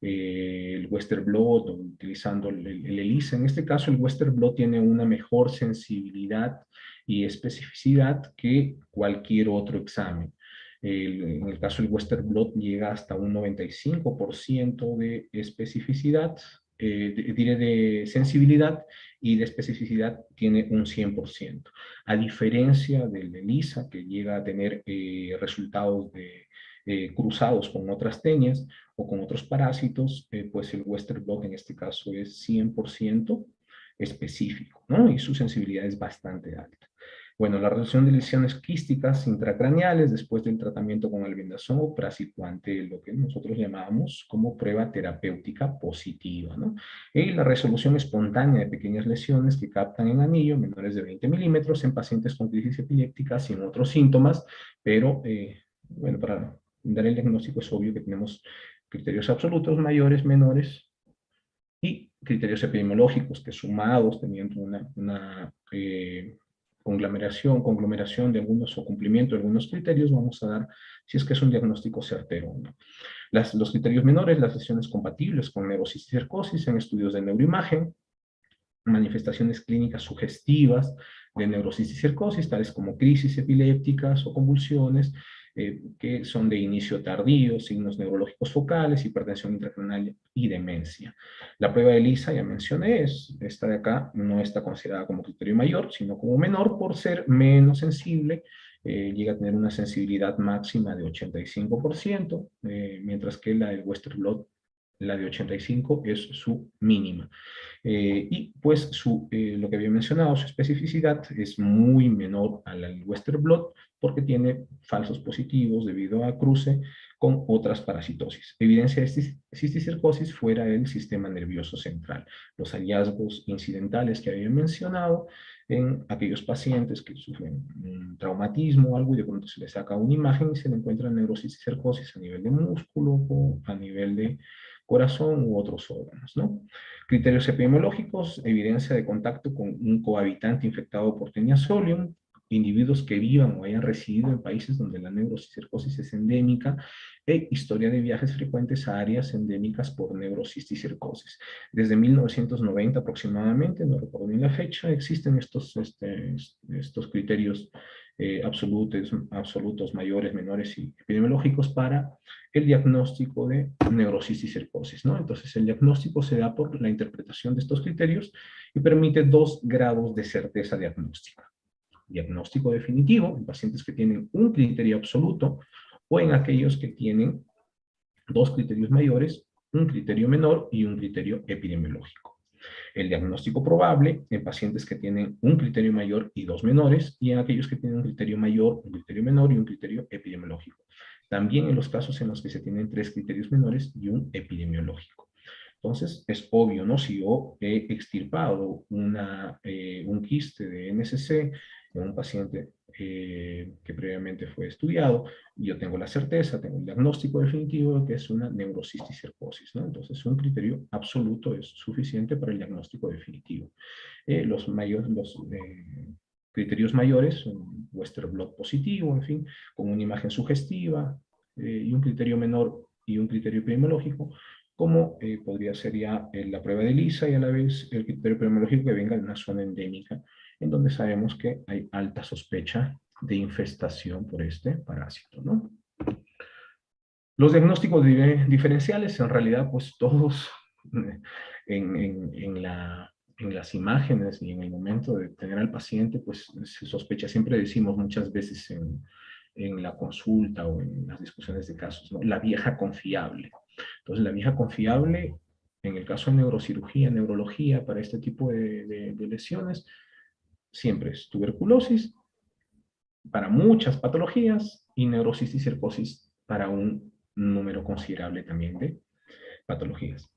el Western blot, o utilizando el ELISA. En este caso, el Western blot tiene una mejor sensibilidad y especificidad que cualquier otro examen. En el caso del Western blot llega hasta un 95% de especificidad, diré de sensibilidad, y de especificidad tiene un 100%. A diferencia del ELISA, que llega a tener resultados cruzados con otras tenias o con otros parásitos, pues el Western blot en este caso es 100% específico, ¿no? Y su sensibilidad es bastante alta. Bueno, la resolución de lesiones quísticas intracraneales después del tratamiento con albendazol o praziquantel, lo que nosotros llamamos como prueba terapéutica positiva, ¿no? Y la resolución espontánea de pequeñas lesiones que captan en anillo menores de 20 milímetros en pacientes con crisis epilépticas y en otros síntomas, pero, bueno, para dar el diagnóstico es obvio que tenemos criterios absolutos, mayores, menores, y criterios epidemiológicos que sumados, teniendo una conglomeración de algunos o cumplimiento de algunos criterios, vamos a dar si es que es un diagnóstico certero o no. Los criterios menores, las lesiones compatibles con neurocisticercosis en estudios de neuroimagen, manifestaciones clínicas sugestivas de neurocisticercosis, tales como crisis epilépticas o convulsiones, que son de inicio tardío, signos neurológicos focales, hipertensión intracranial y demencia. La prueba de ELISA, ya mencioné, esta de acá no está considerada como criterio mayor, sino como menor por ser menos sensible, llega a tener una sensibilidad máxima de 85%, mientras que la del Western blot, la de 85, es su mínima. Y pues lo que había mencionado, su especificidad es muy menor a la del Western blot porque tiene falsos positivos debido a cruce con otras parasitosis. Evidencia de cisticercosis fuera del sistema nervioso central. Los hallazgos incidentales que había mencionado en aquellos pacientes que sufren un traumatismo o algo y de pronto se les saca una imagen y se le encuentra neurocisticercosis a nivel de músculo o a nivel de corazón u otros órganos, ¿no? Criterios epidemiológicos, evidencia de contacto con un cohabitante infectado por Taenia solium, individuos que vivan o hayan residido en países donde la neurocisticercosis es endémica, e historia de viajes frecuentes a áreas endémicas por neurocisticercosis. Desde 1990 aproximadamente, no recuerdo bien la fecha, existen estos criterios absolutos, mayores, menores y epidemiológicos para el diagnóstico de neurocisticercosis, ¿no? Entonces, el diagnóstico se da por la interpretación de estos criterios y permite 2 grados de certeza diagnóstica. Diagnóstico definitivo en pacientes que tienen un criterio absoluto o en aquellos que tienen 2 criterios mayores, un criterio menor y un criterio epidemiológico. El diagnóstico probable en pacientes que tienen un criterio mayor y 2 menores, y en aquellos que tienen un criterio mayor, un criterio menor y un criterio epidemiológico. También en los casos en los que se tienen 3 criterios menores y un epidemiológico. Entonces, es obvio, ¿no? Si yo he extirpado un quiste de NSC en un paciente que previamente fue estudiado, yo tengo la certeza, tengo el diagnóstico definitivo de que es una neurocisticercosis, ¿no? Entonces, un criterio absoluto es suficiente para el diagnóstico definitivo. Los criterios mayores son Western blot positivo, en fin, con una imagen sugestiva, y un criterio menor y un criterio epidemiológico, como podría ser ya la prueba de Lisa y a la vez el criterio epidemiológico que venga de una zona endémica, en donde sabemos que hay alta sospecha de infestación por este parásito, ¿no? Los diagnósticos diferenciales, en realidad, pues todos en, en, en la, en las imágenes y en el momento de tener al paciente, pues se sospecha, siempre decimos muchas veces en la consulta o en las discusiones de casos, ¿no? La vieja confiable. Entonces, la vieja confiable, en el caso de neurocirugía, neurología, para este tipo de lesiones, siempre es tuberculosis para muchas patologías y neurocisticercosis para un número considerable también de patologías.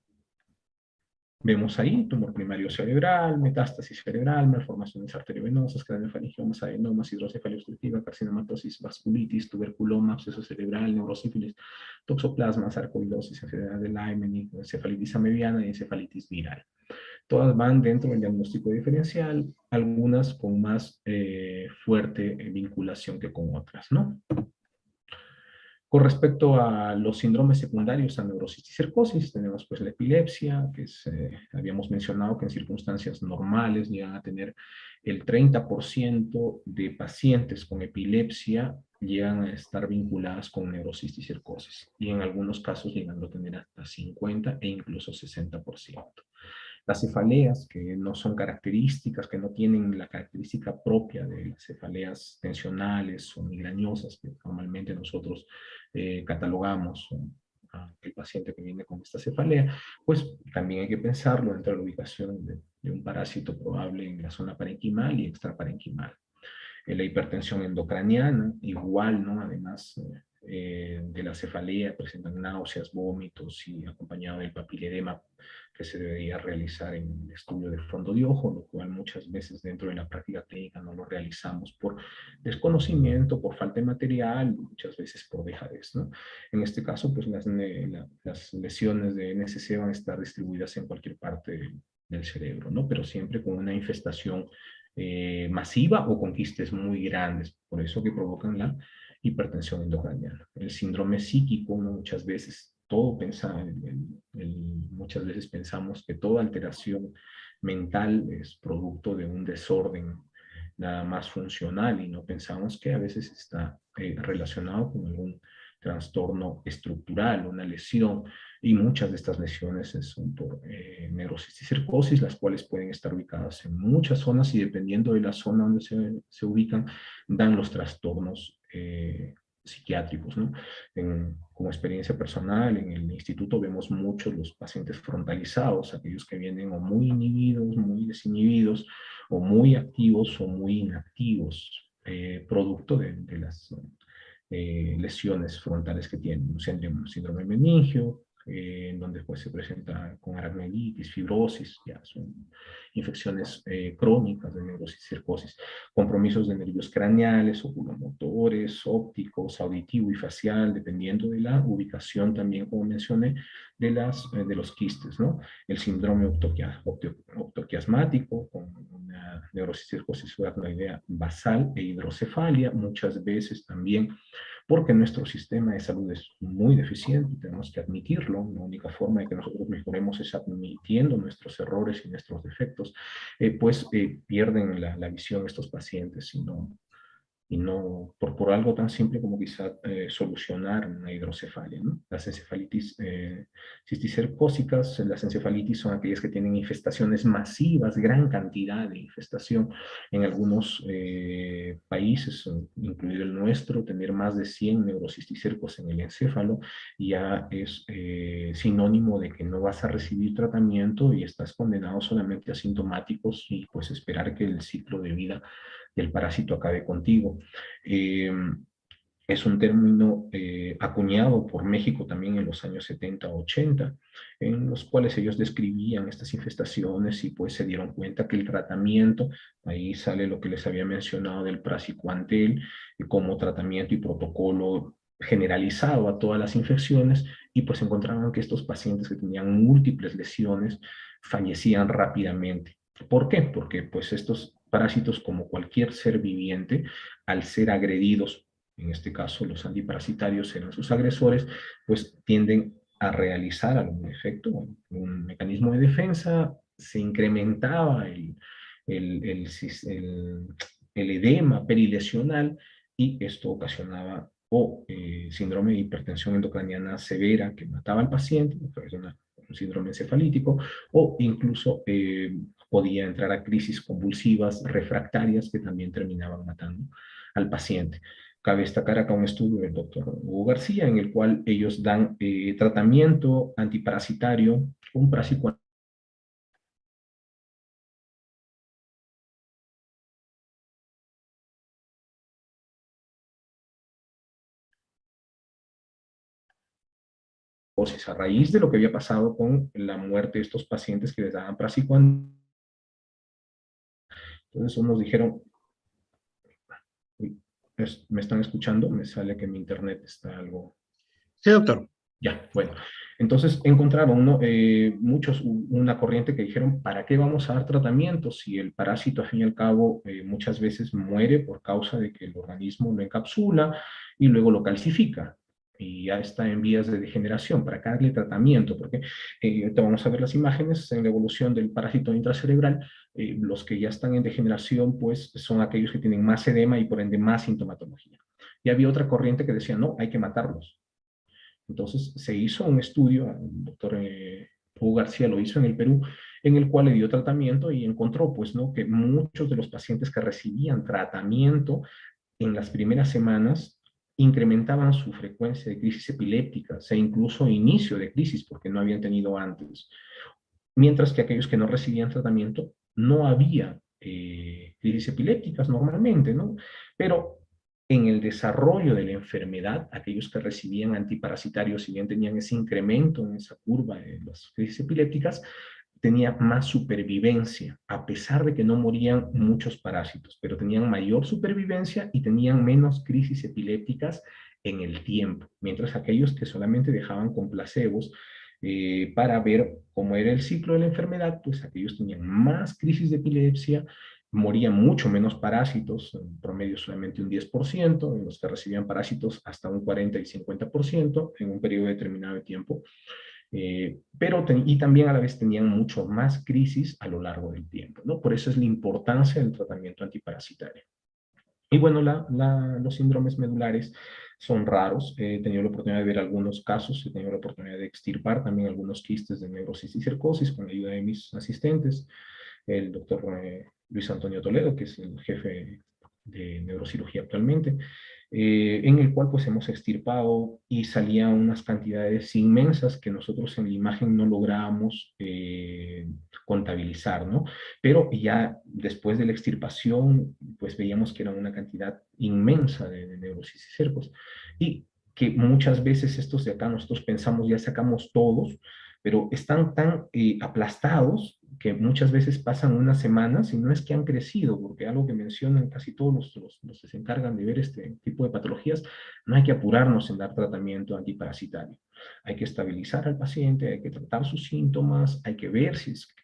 Vemos ahí tumor primario cerebral, metástasis cerebral, malformaciones arteriovenosas, craneofaringiomas, adenomas, hidrocefalia obstructiva, carcinomatosis, vasculitis, tuberculoma, absceso cerebral, neurosífilis, toxoplasma, sarcoidosis, enfermedad de Lyme, encefalitis mediana y encefalitis viral. Todas van dentro del diagnóstico diferencial, algunas con más fuerte vinculación que con otras, ¿no? Con respecto a los síndromes secundarios a neurocisticercosis, tenemos pues la epilepsia, que habíamos mencionado que en circunstancias normales llegan a tener el 30% de pacientes con epilepsia llegan a estar vinculadas con neurocisticercosis, y en algunos casos llegando a tener hasta 50 e incluso 60%. Las cefaleas, que no son características, que no tienen la característica propia de las cefaleas tensionales o migrañosas que normalmente nosotros catalogamos a el paciente que viene con esta cefalea, pues también hay que pensarlo dentro de la ubicación de un parásito probable en la zona parenquimal y extraparenquimal. La hipertensión endocraniana, igual, ¿no? Además de la cefalea, presentan náuseas, vómitos y acompañado del papiledema que se debería realizar en el estudio de fondo de ojo, lo cual muchas veces dentro de la práctica clínica no lo realizamos por desconocimiento, por falta de material, muchas veces por dejadez, ¿no? En este caso, pues las lesiones de NSC van a estar distribuidas en cualquier parte del cerebro, ¿no? Pero siempre con una infestación masiva o con quistes muy grandes, por eso que provocan la hipertensión endocraniana. El síndrome psíquico, ¿no? Muchas veces muchas veces pensamos que toda alteración mental es producto de un desorden nada más funcional y no pensamos que a veces está relacionado con algún trastorno estructural, una lesión, y muchas de estas lesiones son por neurocisticercosis, las cuales pueden estar ubicadas en muchas zonas y dependiendo de la zona donde se ubican, dan los trastornos psiquiátricos, ¿no? Como experiencia personal, en el instituto vemos muchos los pacientes frontalizados, aquellos que vienen o muy inhibidos, muy desinhibidos, o muy activos o muy inactivos, producto de las lesiones frontales que tienen, un síndrome meningio, en donde pues, se presenta con aracnoiditis, fibrosis, ya son infecciones crónicas de neurocisticercosis, compromisos de nervios craneales, oculomotores, ópticos, auditivo y facial, dependiendo de la ubicación también, como mencioné, de los quistes, ¿no? El síndrome octoquiasmático, con una neurocisticercosis aracnoidea basal e hidrocefalia, muchas veces también porque nuestro sistema de salud es muy deficiente, tenemos que admitirlo. La única forma de que nosotros mejoremos es admitiendo nuestros errores y nuestros defectos, pierden la visión estos pacientes y no por algo tan simple como quizá solucionar una hidrocefalia, ¿no? Las encefalitis cisticercósicas, las encefalitis son aquellas que tienen infestaciones masivas, gran cantidad de infestación. En algunos países, incluido el nuestro, tener más de 100 neurocisticercos en el encéfalo ya es sinónimo de que no vas a recibir tratamiento y estás condenado solamente a sintomáticos y pues esperar que el ciclo de vida del parásito acabe contigo. Es un término acuñado por México también en los años 70 o 80, en los cuales ellos describían estas infestaciones y pues se dieron cuenta que el tratamiento, ahí sale lo que les había mencionado del praziquantel, como tratamiento y protocolo generalizado a todas las infecciones, y pues encontraban que estos pacientes que tenían múltiples lesiones fallecían rápidamente. ¿Por qué? Porque pues estos parásitos, como cualquier ser viviente, al ser agredidos, en este caso los antiparasitarios eran sus agresores, pues tienden a realizar algún efecto, un mecanismo de defensa, se incrementaba el, el edema perilesional y esto ocasionaba síndrome de hipertensión endocraniana severa que mataba al paciente, a través de un síndrome encefalítico, o incluso podía entrar a crisis convulsivas refractarias que también terminaban matando al paciente. Cabe destacar acá un estudio del doctor Hugo García, en el cual ellos dan tratamiento antiparasitario, un praziquantel a raíz de lo que había pasado con la muerte de estos pacientes que les daban praziquantel. Entonces unos dijeron, ¿me están escuchando? Me sale que mi internet está algo... Sí, doctor. Ya, bueno. Entonces encontraron, ¿no? Muchos, una corriente que dijeron, ¿para qué vamos a dar tratamiento si el parásito, al fin y al cabo, muchas veces muere por causa de que el organismo lo encapsula y luego lo calcifica? Y ya está en vías de degeneración, ¿para qué darle tratamiento? Porque te vamos a ver las imágenes en la evolución del parásito intracerebral. Los que ya están en degeneración, pues son aquellos que tienen más edema y por ende más sintomatología. Y había otra corriente que decía, no, hay que matarlos. Entonces se hizo un estudio, el doctor Hugo García lo hizo en el Perú, en el cual le dio tratamiento y encontró, pues, ¿no?, que muchos de los pacientes que recibían tratamiento en las primeras semanas incrementaban su frecuencia de crisis epilépticas e incluso inicio de crisis porque no habían tenido antes. Mientras que aquellos que no recibían tratamiento no había crisis epilépticas normalmente, ¿no? Pero en el desarrollo de la enfermedad, aquellos que recibían antiparasitarios, si bien tenían ese incremento en esa curva de las crisis epilépticas, tenía más supervivencia, a pesar de que no morían muchos parásitos, pero tenían mayor supervivencia y tenían menos crisis epilépticas en el tiempo, mientras aquellos que solamente dejaban con placebos para ver cómo era el ciclo de la enfermedad, pues aquellos tenían más crisis de epilepsia, morían mucho menos parásitos, en promedio solamente un 10%, en los que recibían parásitos hasta un 40 y 50% en un periodo determinado de tiempo, y también a la vez tenían mucho más crisis a lo largo del tiempo, ¿no? Por eso es la importancia del tratamiento antiparasitario. Y bueno, los síndromes medulares son raros. He tenido la oportunidad de ver algunos casos, he tenido la oportunidad de extirpar también algunos quistes de neurosis y cercosis con la ayuda de mis asistentes, el doctor Luis Antonio Toledo, que es el jefe de neurocirugía actualmente, en el cual pues hemos extirpado y salían unas cantidades inmensas que nosotros en la imagen no lográbamos contabilizar, ¿no? Pero ya después de la extirpación, pues veíamos que era una cantidad inmensa de neurosis y cercos, y que muchas veces estos de acá nosotros pensamos ya sacamos todos, pero están tan aplastados que muchas veces pasan unas semanas y no es que han crecido, porque algo que mencionan casi todos los que se encargan de ver este tipo de patologías, no hay que apurarnos en dar tratamiento antiparasitario. Hay que estabilizar al paciente, hay que tratar sus síntomas, hay que ver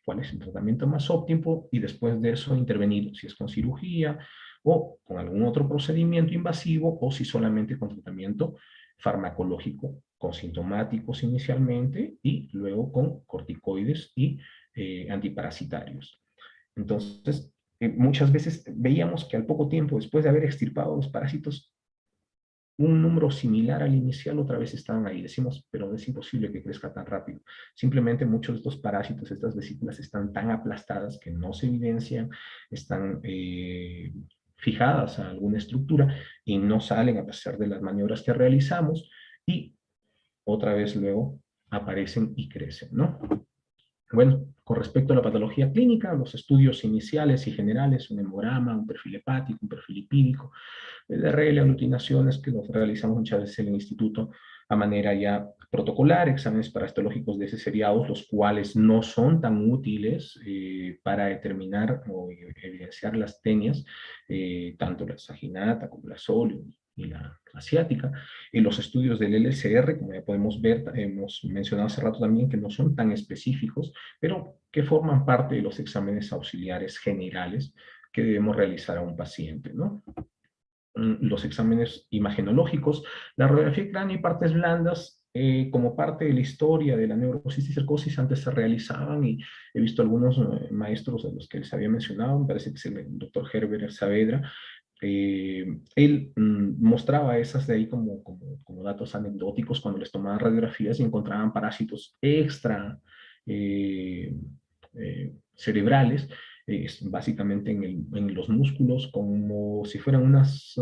cuál es el tratamiento más óptimo y después de eso intervenir, si es con cirugía o con algún otro procedimiento invasivo o si solamente con tratamiento farmacológico, con sintomáticos inicialmente y luego con corticoides y antiparasitarios. Entonces, muchas veces veíamos que al poco tiempo, después de haber extirpado los parásitos, un número similar al inicial otra vez estaban ahí. Decimos, pero es imposible que crezca tan rápido. Simplemente muchos de estos parásitos, estas vesículas, están tan aplastadas que no se evidencian, están fijadas a alguna estructura y no salen a pesar de las maniobras que realizamos y otra vez luego aparecen y crecen, ¿no? Bueno, Con respecto a la patología clínica, los estudios iniciales y generales, un hemograma, un perfil hepático, un perfil lipídico, el DRL, aglutinaciones que los realizamos muchas veces en el instituto a manera ya protocolar, exámenes parastológicos deseseriados, los cuales no son tan útiles para determinar o evidenciar las tenias, tanto la saginata como la solio y la asiática. En los estudios del LCR, como ya podemos ver, hemos mencionado hace rato también que no son tan específicos, pero que forman parte de los exámenes auxiliares generales que debemos realizar a un paciente, ¿no? Los exámenes imagenológicos, la radiografía de cráneo y partes blandas, como parte de la historia de la neurocisticercosis, antes se realizaban y he visto algunos maestros de los que les había mencionado, me parece que es el doctor Herbert Saavedra, él mostraba esas de ahí como datos anecdóticos cuando les tomaban radiografías y encontraban parásitos extra cerebrales, básicamente en los músculos, como si fueran unas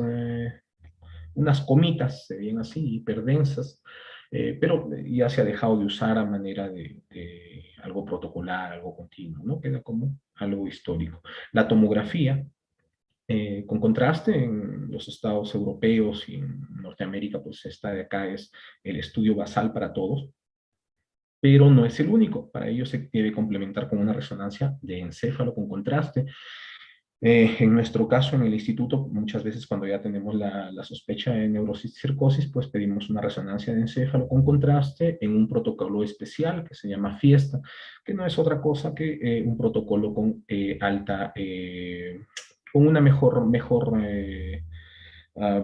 comitas, se veían así, hiperdensas, pero ya se ha dejado de usar a manera de algo protocolar, algo continuo, ¿no? Queda como algo histórico. La tomografía, con contraste, en los estados europeos y en Norteamérica, pues esta de acá es el estudio basal para todos, pero no es el único. Para ello se debe complementar con una resonancia de encéfalo con contraste. En nuestro caso, en el instituto, muchas veces cuando ya tenemos la sospecha de neurocisticercosis, pues pedimos una resonancia de encéfalo con contraste en un protocolo especial que se llama FIESTA, que no es otra cosa que un protocolo con con una mejor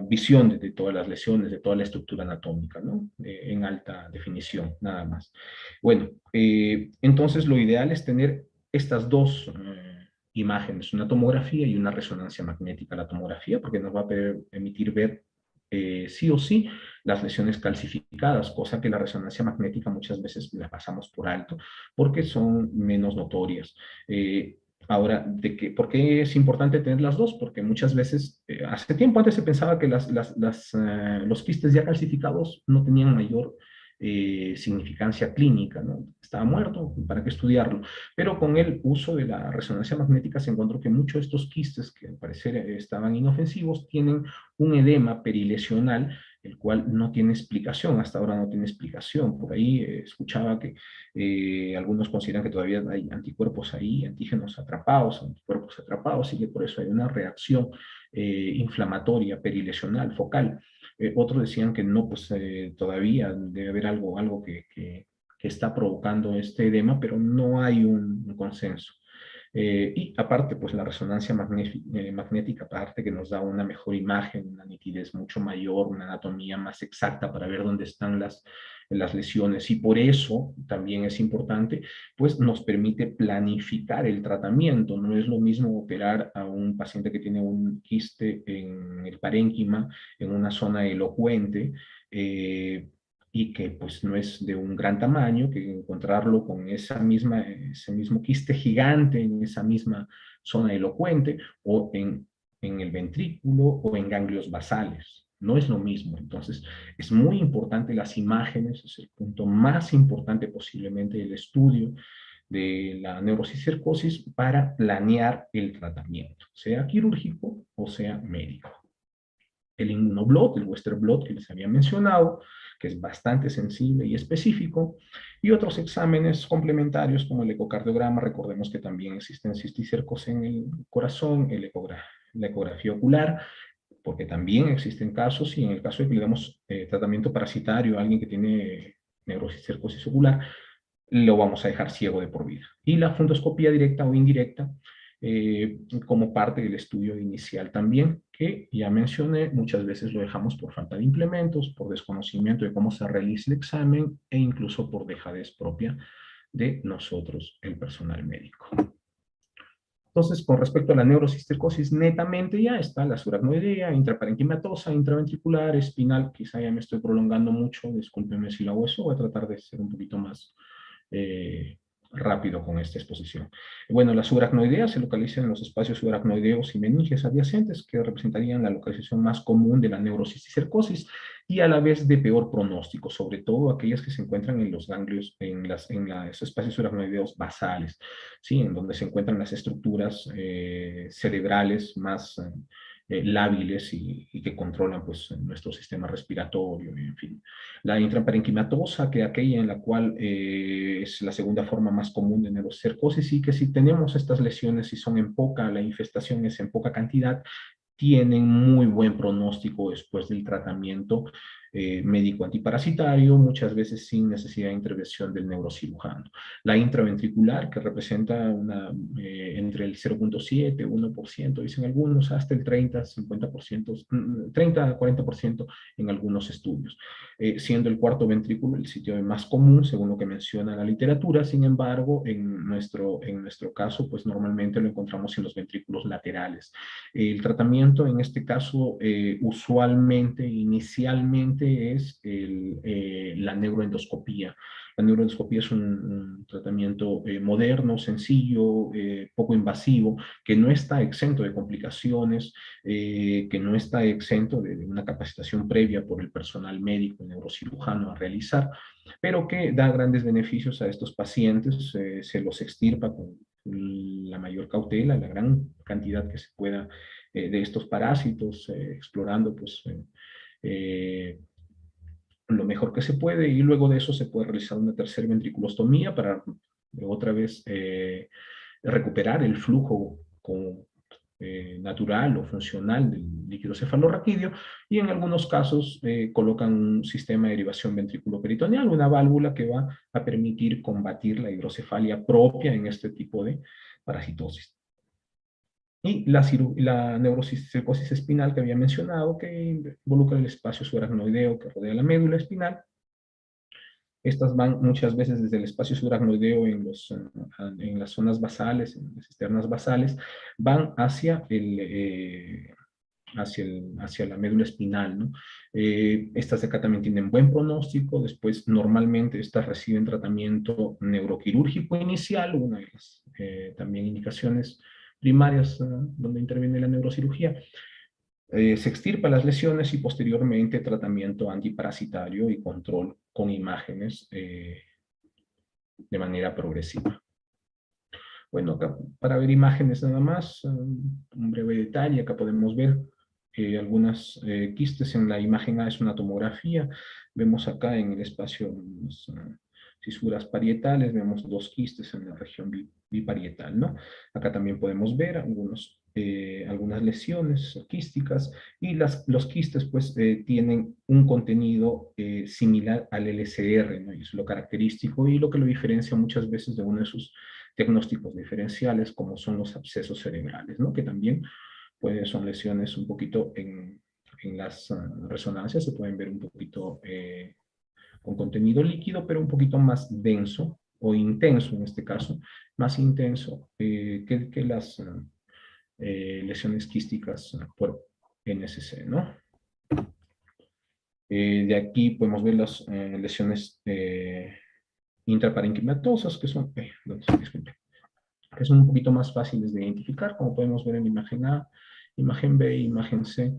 visión de todas las lesiones, de toda la estructura anatómica, ¿no? En alta definición, nada más. Bueno, entonces lo ideal es tener estas dos imágenes, una tomografía y una resonancia magnética. La tomografía, porque nos va a permitir ver sí o sí las lesiones calcificadas, cosa que la resonancia magnética muchas veces la pasamos por alto porque son menos notorias. Ahora, ¿por qué es importante tener las dos? Porque muchas veces, hace tiempo antes se pensaba que los quistes ya calcificados no tenían mayor significancia clínica, ¿no? Estaba muerto, ¿para qué estudiarlo? Pero con el uso de la resonancia magnética se encontró que muchos de estos quistes, que al parecer estaban inofensivos, tienen un edema perilesional, el cual no tiene explicación, hasta ahora no tiene explicación. Por ahí escuchaba que algunos consideran que todavía hay anticuerpos ahí, antígenos atrapados, anticuerpos atrapados, y que por eso hay una reacción inflamatoria perilesional focal. Otros decían que no, pues todavía debe haber algo que está provocando este edema, pero no hay un consenso. Y aparte, pues la resonancia magnética, aparte que nos da una mejor imagen, una nitidez mucho mayor, una anatomía más exacta para ver dónde están las lesiones. Y por eso también es importante, pues nos permite planificar el tratamiento. No es lo mismo operar a un paciente que tiene un quiste en el parénquima, en una zona elocuente, y que pues no es de un gran tamaño, que encontrarlo con ese mismo quiste gigante en esa misma zona elocuente o en el ventrículo o en ganglios basales. No es lo mismo. Entonces, es muy importante las imágenes, es el punto más importante posiblemente del estudio de la neurocisticercosis para planear el tratamiento, sea quirúrgico o sea médico. El inmunoblot, el Western blot que les había mencionado, que es bastante sensible y específico, y otros exámenes complementarios como el ecocardiograma. Recordemos que también existen cisticercos en el corazón, la ecografía ocular, porque también existen casos, y en el caso de que le damos tratamiento parasitario a alguien que tiene neurocisticercosis ocular, lo vamos a dejar ciego de por vida. Y la fundoscopía directa o indirecta, como parte del estudio inicial también, que ya mencioné, muchas veces lo dejamos por falta de implementos, por desconocimiento de cómo se realiza el examen e incluso por dejadez propia de nosotros, el personal médico. Entonces, con respecto a la neurocisticercosis, netamente ya está la suracnoidea, intraparenquimatosa, intraventricular, espinal. Quizá ya me estoy prolongando mucho, discúlpenme si lo hago eso, voy a tratar de ser un poquito más rápido con esta exposición. Bueno, la subaracnoidea se localiza en los espacios subaracnoideos y meninges adyacentes, que representarían la localización más común de la neurocisticercosis y a la vez de peor pronóstico, sobre todo aquellas que se encuentran en los ganglios, en los espacios subaracnoideos basales, ¿sí? En donde se encuentran las estructuras cerebrales más lábiles y que controlan pues nuestro sistema respiratorio, en fin. La intraparenquimatosa, que aquella en la cual es la segunda forma más común de neurocercosis, y que si tenemos estas lesiones y son en poca, la infestación es en poca cantidad, tienen muy buen pronóstico después del tratamiento médico antiparasitario, muchas veces sin necesidad de intervención del neurocirujano. La intraventricular, que representa entre el 0.7, 1%, dicen algunos, hasta el 30, 50%, 30 a 40% en algunos estudios, siendo el cuarto ventrículo el sitio más común, según lo que menciona la literatura. Sin embargo, en nuestro caso, pues normalmente lo encontramos en los ventrículos laterales. El tratamiento en este caso, usualmente, inicialmente, es la neuroendoscopía. La neuroendoscopía es un tratamiento moderno, sencillo, poco invasivo, que no está exento de complicaciones, que no está exento de una capacitación previa por el personal médico y neurocirujano a realizar, pero que da grandes beneficios a estos pacientes. Se los extirpa con la mayor cautela, la gran cantidad que se pueda de estos parásitos, explorando pues lo mejor que se puede, y luego de eso se puede realizar una tercera ventriculostomía para otra vez recuperar el flujo natural o funcional del líquido cefalorraquídeo, y en algunos casos colocan un sistema de derivación ventrículo-peritoneal, una válvula que va a permitir combatir la hidrocefalia propia en este tipo de parasitosis. Y la neurocisticercosis espinal que había mencionado, que involucra el espacio subaracnoideo que rodea la médula espinal. Estas van muchas veces desde el espacio subaracnoideo en las zonas basales, en las cisternas basales, van hacia la médula espinal, ¿no? Estas de acá también tienen buen pronóstico. Después, normalmente, estas reciben tratamiento neuroquirúrgico inicial, una de las también indicaciones primarias donde interviene la neurocirugía. Se extirpa las lesiones y posteriormente tratamiento antiparasitario y control con imágenes de manera progresiva. Bueno, acá para ver imágenes nada más, un breve detalle. Acá podemos ver algunas quistes. En la imagen A es una tomografía. Vemos acá en el espacio unas fisuras parietales, vemos dos quistes en la región biparietal, ¿no? Acá también podemos ver algunas lesiones quísticas, y los quistes pues tienen un contenido similar al LCR, ¿no? Y eso es lo característico y lo que lo diferencia muchas veces de uno de sus diagnósticos diferenciales, como son los abscesos cerebrales, ¿no? Que también son lesiones un poquito en las resonancias, se pueden ver un poquito con contenido líquido, pero un poquito más denso o intenso en este caso, más intenso que las lesiones quísticas por NSC, ¿no? De aquí podemos ver las lesiones intraparenquimatosas, que son, que son un poquito más fáciles de identificar, como podemos ver en la imagen A, imagen B, imagen C,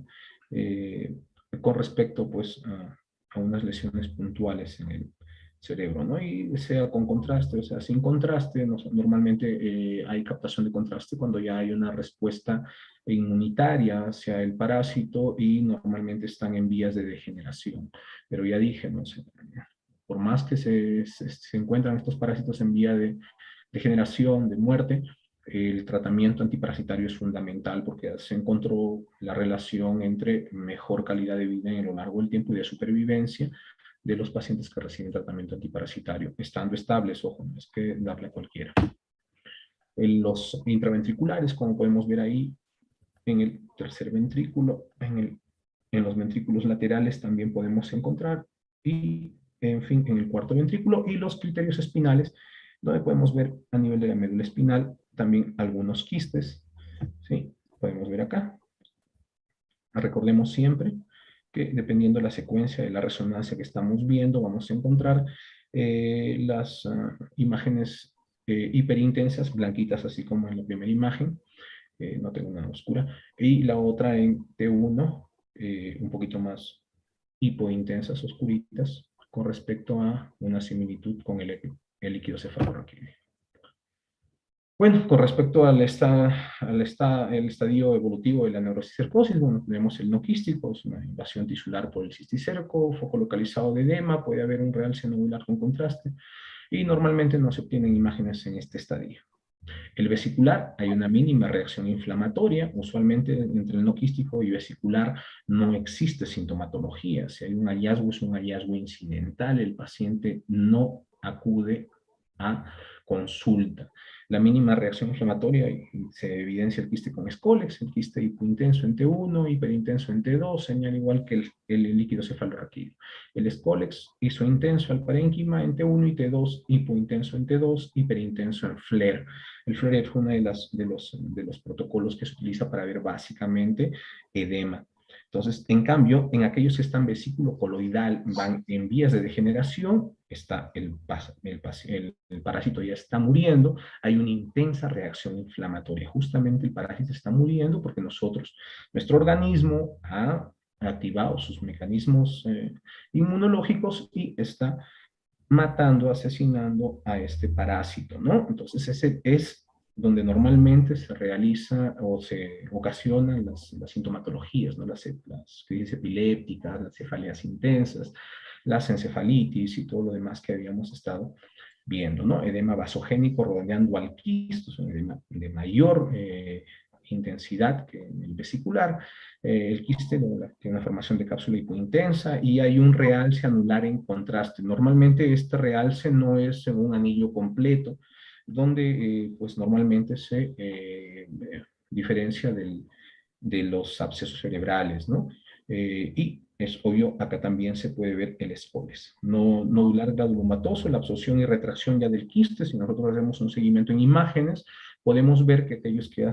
con respecto pues a unas lesiones puntuales en el cerebro, ¿no? Y sea con contraste o sea sin contraste, normalmente hay captación de contraste cuando ya hay una respuesta inmunitaria hacia el parásito y normalmente están en vías de degeneración. Pero ya dije, no sé, por más que se encuentran estos parásitos en vía de generación, de muerte, el tratamiento antiparasitario es fundamental porque se encontró la relación entre mejor calidad de vida a lo largo del tiempo y de supervivencia de los pacientes que reciben tratamiento antiparasitario, estando estables, ojo, no es que darle a cualquiera. Los intraventriculares, como podemos ver ahí, en el tercer ventrículo, en los ventrículos laterales también podemos encontrar, y en fin, en el cuarto ventrículo, y los criterios espinales, donde podemos ver a nivel de la médula espinal también algunos quistes, ¿sí? Podemos ver acá. Recordemos siempre que dependiendo de la secuencia de la resonancia que estamos viendo, vamos a encontrar las imágenes hiperintensas, blanquitas, así como en la primera imagen. No tengo una oscura. Y la otra en T1, un poquito más hipointensas, oscuritas, con respecto a una similitud con el líquido cefalorraquídeo. Bueno, con respecto al el estadio evolutivo de la neurocisticercosis, bueno, tenemos el no quístico, es una invasión tisular por el cisticerco, foco localizado de edema, puede haber un realce nodular con contraste, y normalmente no se obtienen imágenes en este estadio. El vesicular, hay una mínima reacción inflamatoria, usualmente entre el no quístico y vesicular no existe sintomatología. Si hay un hallazgo, es un hallazgo incidental, el paciente no acude a consulta. La mínima reacción inflamatoria se evidencia el quiste con Scolex, el quiste hipointenso en T1, hiperintenso en T2, señal igual que el líquido cefalorraquídeo. El Scolex isointenso al parénquima en T1 y T2, hipointenso en T2, hiperintenso en FLAIR. El FLAIR es uno de los protocolos que se utiliza para ver básicamente edema. Entonces, en cambio, en aquellos que están vesículo coloidal, van en vías de degeneración, está el parásito ya está muriendo, hay una intensa reacción inflamatoria. Justamente el parásito está muriendo porque nuestro organismo ha activado sus mecanismos inmunológicos y está matando, asesinando a este parásito, ¿no? Entonces ese es donde normalmente se realiza o se ocasionan las sintomatologías, ¿no? Las crisis epilépticas, las cefaleas intensas, las encefalitis y todo lo demás que habíamos estado viendo, ¿no? Edema vasogénico rodeando al quiste, es un edema de mayor intensidad que en el vesicular. El quiste tiene una formación de cápsula hipointensa y hay un realce anular en contraste. Normalmente este realce no es en un anillo completo, donde pues normalmente se diferencia de los abscesos cerebrales, ¿no? Y es obvio, acá también se puede ver el Scolex. No nodular granulomatoso, la absorción y retracción ya del quiste. Si nosotros hacemos un seguimiento en imágenes, podemos ver que aquellos que ya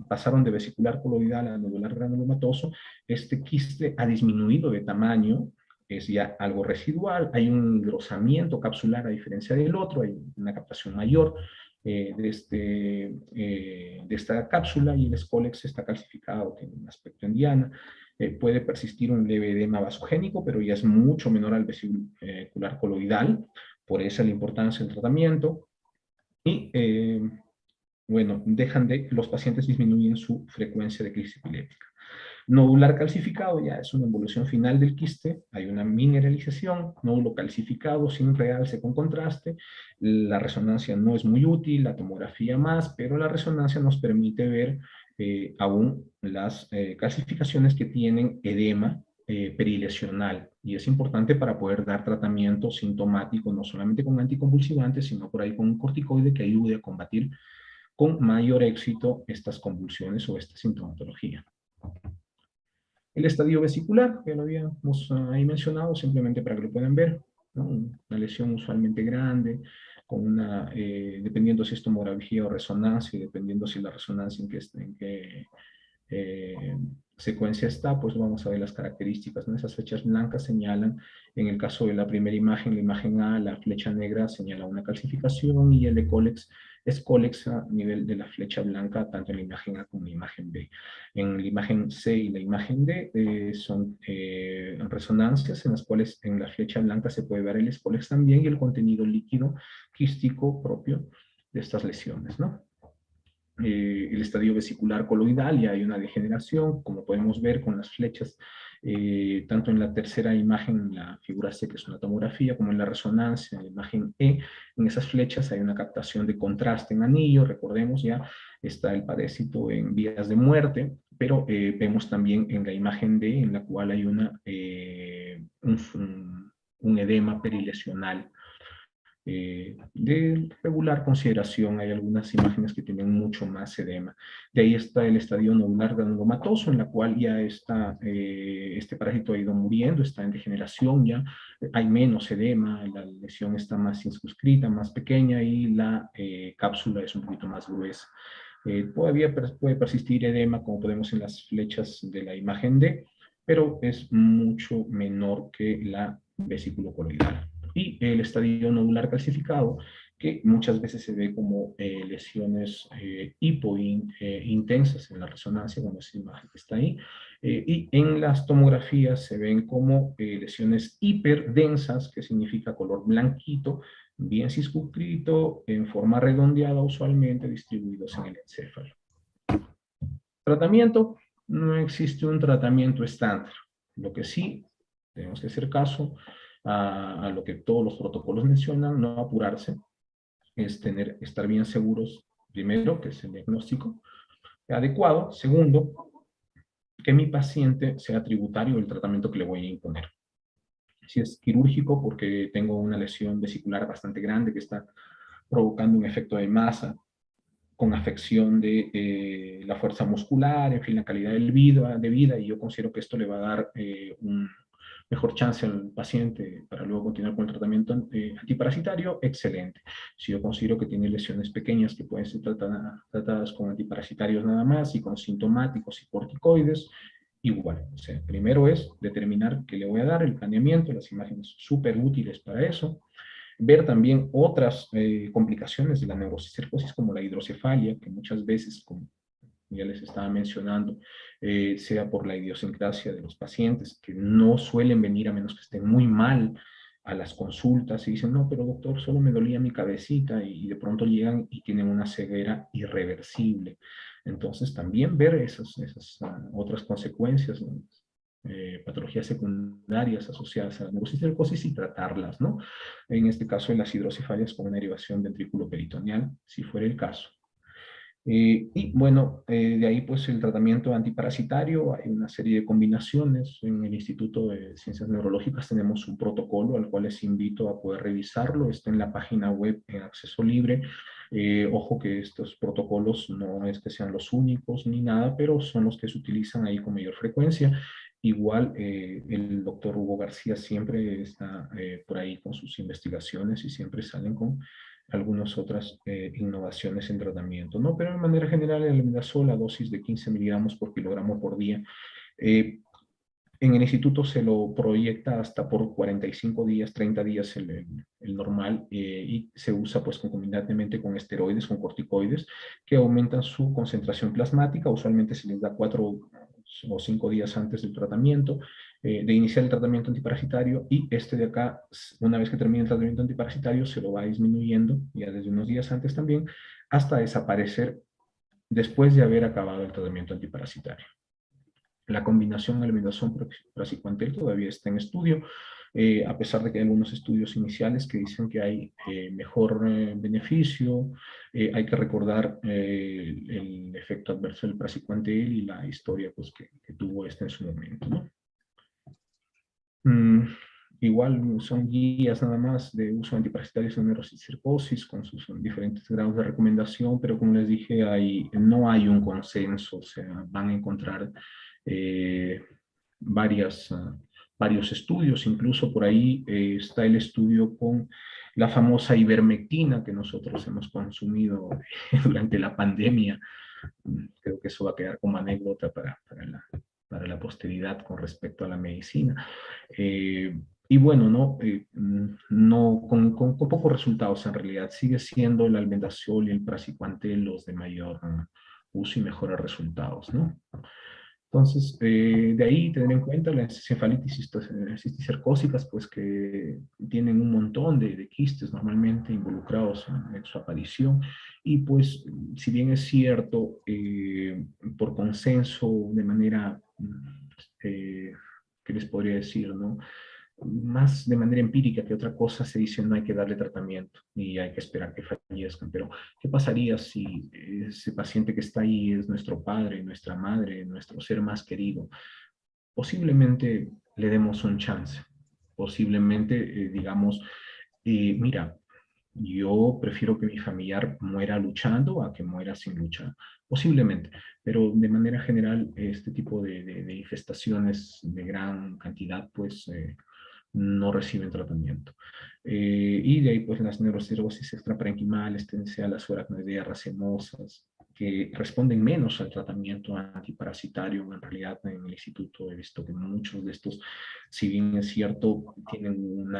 pasaron de vesicular coloidal a nodular granulomatoso, este quiste ha disminuido de tamaño, es ya algo residual, hay un engrosamiento capsular a diferencia del otro, hay una captación mayor de esta cápsula y el Scolex está calcificado, tiene un aspecto en diana. Puede persistir un leve edema vasogénico, pero ya es mucho menor al vesicular coloidal, por eso la importancia del tratamiento. Y bueno, los pacientes disminuyen su frecuencia de crisis epiléptica. Nodular calcificado ya es una evolución final del quiste, hay una mineralización, nódulo calcificado sin realce con contraste, la resonancia no es muy útil, la tomografía más, pero la resonancia nos permite ver aún las calcificaciones que tienen edema perilesional, y es importante para poder dar tratamiento sintomático, no solamente con anticonvulsivantes, sino por ahí con un corticoide que ayude a combatir con mayor éxito estas convulsiones o esta sintomatología. El estadio vesicular, que lo habíamos ahí mencionado, simplemente para que lo puedan ver, ¿no? Una lesión usualmente grande, con dependiendo si es tomografía o resonancia, y dependiendo si la resonancia en qué secuencia está, pues vamos a ver las características, ¿no? Esas flechas blancas señalan, en el caso de la primera imagen, la imagen A, la flecha negra señala una calcificación, y el de Scolex a nivel de la flecha blanca, tanto en la imagen A como en la imagen B. En la imagen C y la imagen D son resonancias en las cuales en la flecha blanca se puede ver el Scolex también y el contenido líquido quístico propio de estas lesiones, ¿no? El estadio vesicular coloidal, ya hay una degeneración, como podemos ver con las flechas, tanto en la tercera imagen, en la figura C, que es una tomografía, como en la resonancia, en la imagen E, en esas flechas hay una captación de contraste en anillo, recordemos ya, está el parásito en vías de muerte, pero vemos también en la imagen D, en la cual hay un edema perilesional. De regular consideración, hay algunas imágenes que tienen mucho más edema. De ahí está el estadio nodular granulomatoso, en la cual ya este parásito ha ido muriendo, está en degeneración, ya hay menos edema, la lesión está más circunscrita, más pequeña, y la cápsula es un poquito más gruesa. Todavía puede persistir edema, como podemos en las flechas de la imagen D, pero es mucho menor que la vesículo coloidal. Y el estadio nodular calcificado que muchas veces se ve como lesiones intensas en la resonancia, como esa imagen que está ahí, y en las tomografías se ven como lesiones hiperdensas, que significa color blanquito, bien circunscrito, en forma redondeada, usualmente distribuidos en el encéfalo. Tratamiento: no existe un tratamiento estándar. Lo que sí tenemos que hacer caso a lo que todos los protocolos mencionan, no apurarse, es estar bien seguros, primero, que es el diagnóstico adecuado; segundo, que mi paciente sea tributario del tratamiento que le voy a imponer. Si es quirúrgico, porque tengo una lesión vesicular bastante grande que está provocando un efecto de masa, con afección de la fuerza muscular, en fin, la calidad de vida, y yo considero que esto le va a dar un mejor chance al paciente para luego continuar con el tratamiento antiparasitario, excelente. Si yo considero que tiene lesiones pequeñas que pueden ser tratadas con antiparasitarios nada más y con sintomáticos y corticoides, igual. O sea, primero es determinar qué le voy a dar, el planeamiento, las imágenes súper útiles para eso. Ver también otras complicaciones de la neurocicercosis, como la hidrocefalia, que muchas veces, como ya les estaba mencionando, sea por la idiosincrasia de los pacientes, que no suelen venir a menos que estén muy mal a las consultas y dicen, no, pero doctor, solo me dolía mi cabecita, y de pronto llegan y tienen una ceguera irreversible. Entonces también ver esas otras consecuencias, ¿no? Patologías secundarias asociadas a la neurocicercosis, y tratarlas, ¿no? En este caso, en las hidrocefalias con una derivación ventriculoperitoneal, si fuera el caso. Y bueno, de ahí pues el tratamiento antiparasitario, hay una serie de combinaciones. En el Instituto de Ciencias Neurológicas tenemos un protocolo al cual les invito a poder revisarlo, está en la página web en acceso libre. Ojo que estos protocolos no es que sean los únicos ni nada, pero son los que se utilizan ahí con mayor frecuencia. Igual el doctor Hugo García siempre está por ahí con sus investigaciones, y siempre salen con algunas otras innovaciones en tratamiento, ¿no? Pero de manera general, el albendazol a dosis de 15 miligramos por kilogramo por día, en el instituto se lo proyecta hasta por 45 días, 30 días el normal, y se usa pues concomitantemente con esteroides, con corticoides, que aumentan su concentración plasmática. Usualmente se les da 4 o 5 días antes del tratamiento, de iniciar el tratamiento antiparasitario, y este de acá, una vez que termine el tratamiento antiparasitario, se lo va disminuyendo, ya desde unos días antes también, hasta desaparecer después de haber acabado el tratamiento antiparasitario. La combinación albendazol-praziquantel todavía está en estudio, a pesar de que hay algunos estudios iniciales que dicen que hay mejor beneficio. Hay que recordar el efecto adverso del praziquantel y la historia pues, que tuvo este en su momento, ¿no? Igual son guías nada más de uso antiparasitarios en neurocicercosis, con sus diferentes grados de recomendación, pero como les dije, no hay un consenso. O sea, van a encontrar eh, varios estudios. Incluso por ahí está el estudio con la famosa ivermectina que nosotros hemos consumido durante la pandemia. Creo que eso va a quedar como anécdota para la posteridad con respecto a la medicina. Y bueno, no con pocos resultados en realidad. Sigue siendo el albendazol y el praziquantel los de mayor uso y mejores resultados, ¿no? Entonces, de ahí tener en cuenta las encefalitis cisticercósicas, pues que tienen un montón de quistes normalmente involucrados en su aparición. Y pues, si bien es cierto, por consenso, de manera, ¿qué les podría decir, no? Más de manera empírica que otra cosa, se dice no hay que darle tratamiento y hay que esperar que fallezcan. Pero, ¿qué pasaría si ese paciente que está ahí es nuestro padre, nuestra madre, nuestro ser más querido? Posiblemente le demos un chance. Posiblemente digamos, mira, yo prefiero que mi familiar muera luchando a que muera sin luchar. Posiblemente, pero de manera general este tipo de infestaciones de gran cantidad, pues no reciben tratamiento. Y de ahí pues las neurocirrosis extraparenquimales, tendenciales, aracnoideas, racemosas, que responden menos al tratamiento antiparasitario. En realidad en el instituto he visto que muchos de estos, si bien es cierto, tienen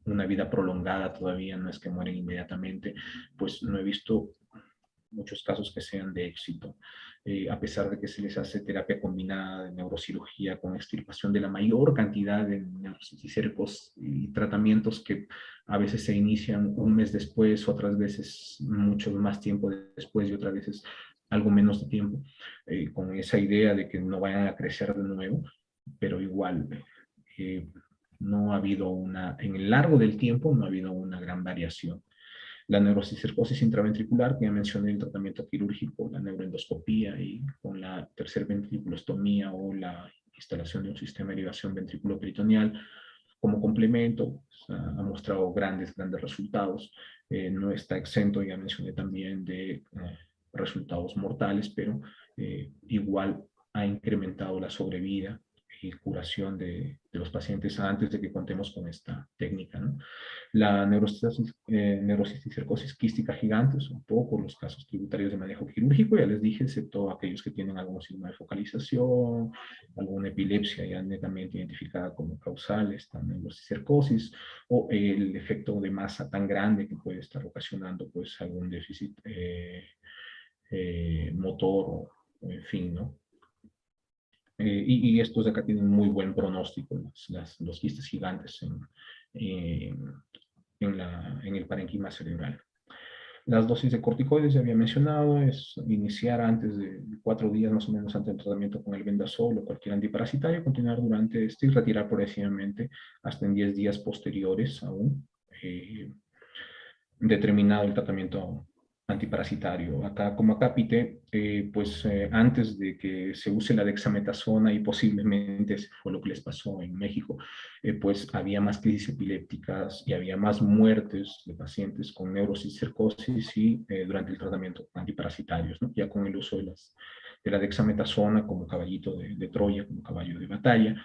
una vida prolongada todavía, no es que mueren inmediatamente, pues no he visto muchos casos que sean de éxito, a pesar de que se les hace terapia combinada de neurocirugía con extirpación de la mayor cantidad de neurocisticercos y tratamientos que a veces se inician un mes después, otras veces mucho más tiempo después y otras veces algo menos de tiempo, con esa idea de que no vayan a crecer de nuevo, pero igual no ha habido en el largo del tiempo no ha habido una gran variación. La neurocisticercosis intraventricular, que ya mencioné, el tratamiento quirúrgico, la neuroendoscopía y con la tercer ventriculostomía o la instalación de un sistema de derivación ventrículo-peritoneal como complemento, pues, ha mostrado grandes resultados. No está exento, ya mencioné también, de resultados mortales, pero igual ha incrementado la sobrevida y curación de los pacientes antes de que contemos con esta técnica, ¿no? La neurocisticercosis quística gigante son pocos los casos tributarios de manejo quirúrgico, ya les dije, excepto aquellos que tienen algún signo de focalización, alguna epilepsia ya netamente identificada como causal, esta neurocisticercosis, o el efecto de masa tan grande que puede estar ocasionando pues algún déficit motor, o en fin, ¿no? Y estos de acá tienen muy buen pronóstico, los quistes gigantes en el parenquima cerebral. Las dosis de corticoides, ya había mencionado, es iniciar antes de 4 días más o menos antes del tratamiento con el vendasol o cualquier antiparasitario, continuar durante este y retirar progresivamente hasta en 10 días posteriores aún, determinado el tratamiento antiparasitario. Acá, como acápite, antes de que se use la dexametasona, y posiblemente ese fue lo que les pasó en México, pues había más crisis epilépticas y había más muertes de pacientes con neurocisticercosis y durante el tratamiento antiparasitarios, ¿no? Ya con el uso de la dexametasona como caballito de Troya, como caballo de batalla,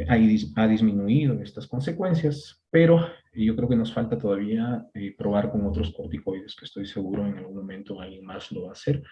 ha disminuido estas consecuencias, pero yo creo que nos falta todavía probar con otros corticoides, que estoy seguro en algún momento alguien más lo va a hacer.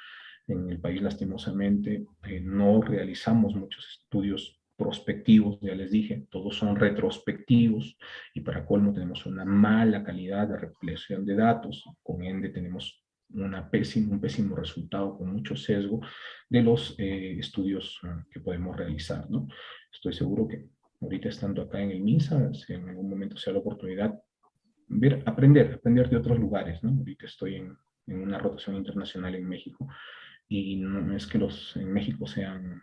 En el país, lastimosamente, no realizamos muchos estudios prospectivos, ya les dije, todos son retrospectivos, y para colmo tenemos una mala calidad de recopilación de datos, con ende tenemos un pésimo resultado con mucho sesgo de los estudios que podemos realizar, ¿no? Estoy seguro que ahorita estando acá en el MINSA, si en algún momento sea la oportunidad, aprender de otros lugares, ¿no? Ahorita estoy en una rotación internacional en México, y no es que los en México sean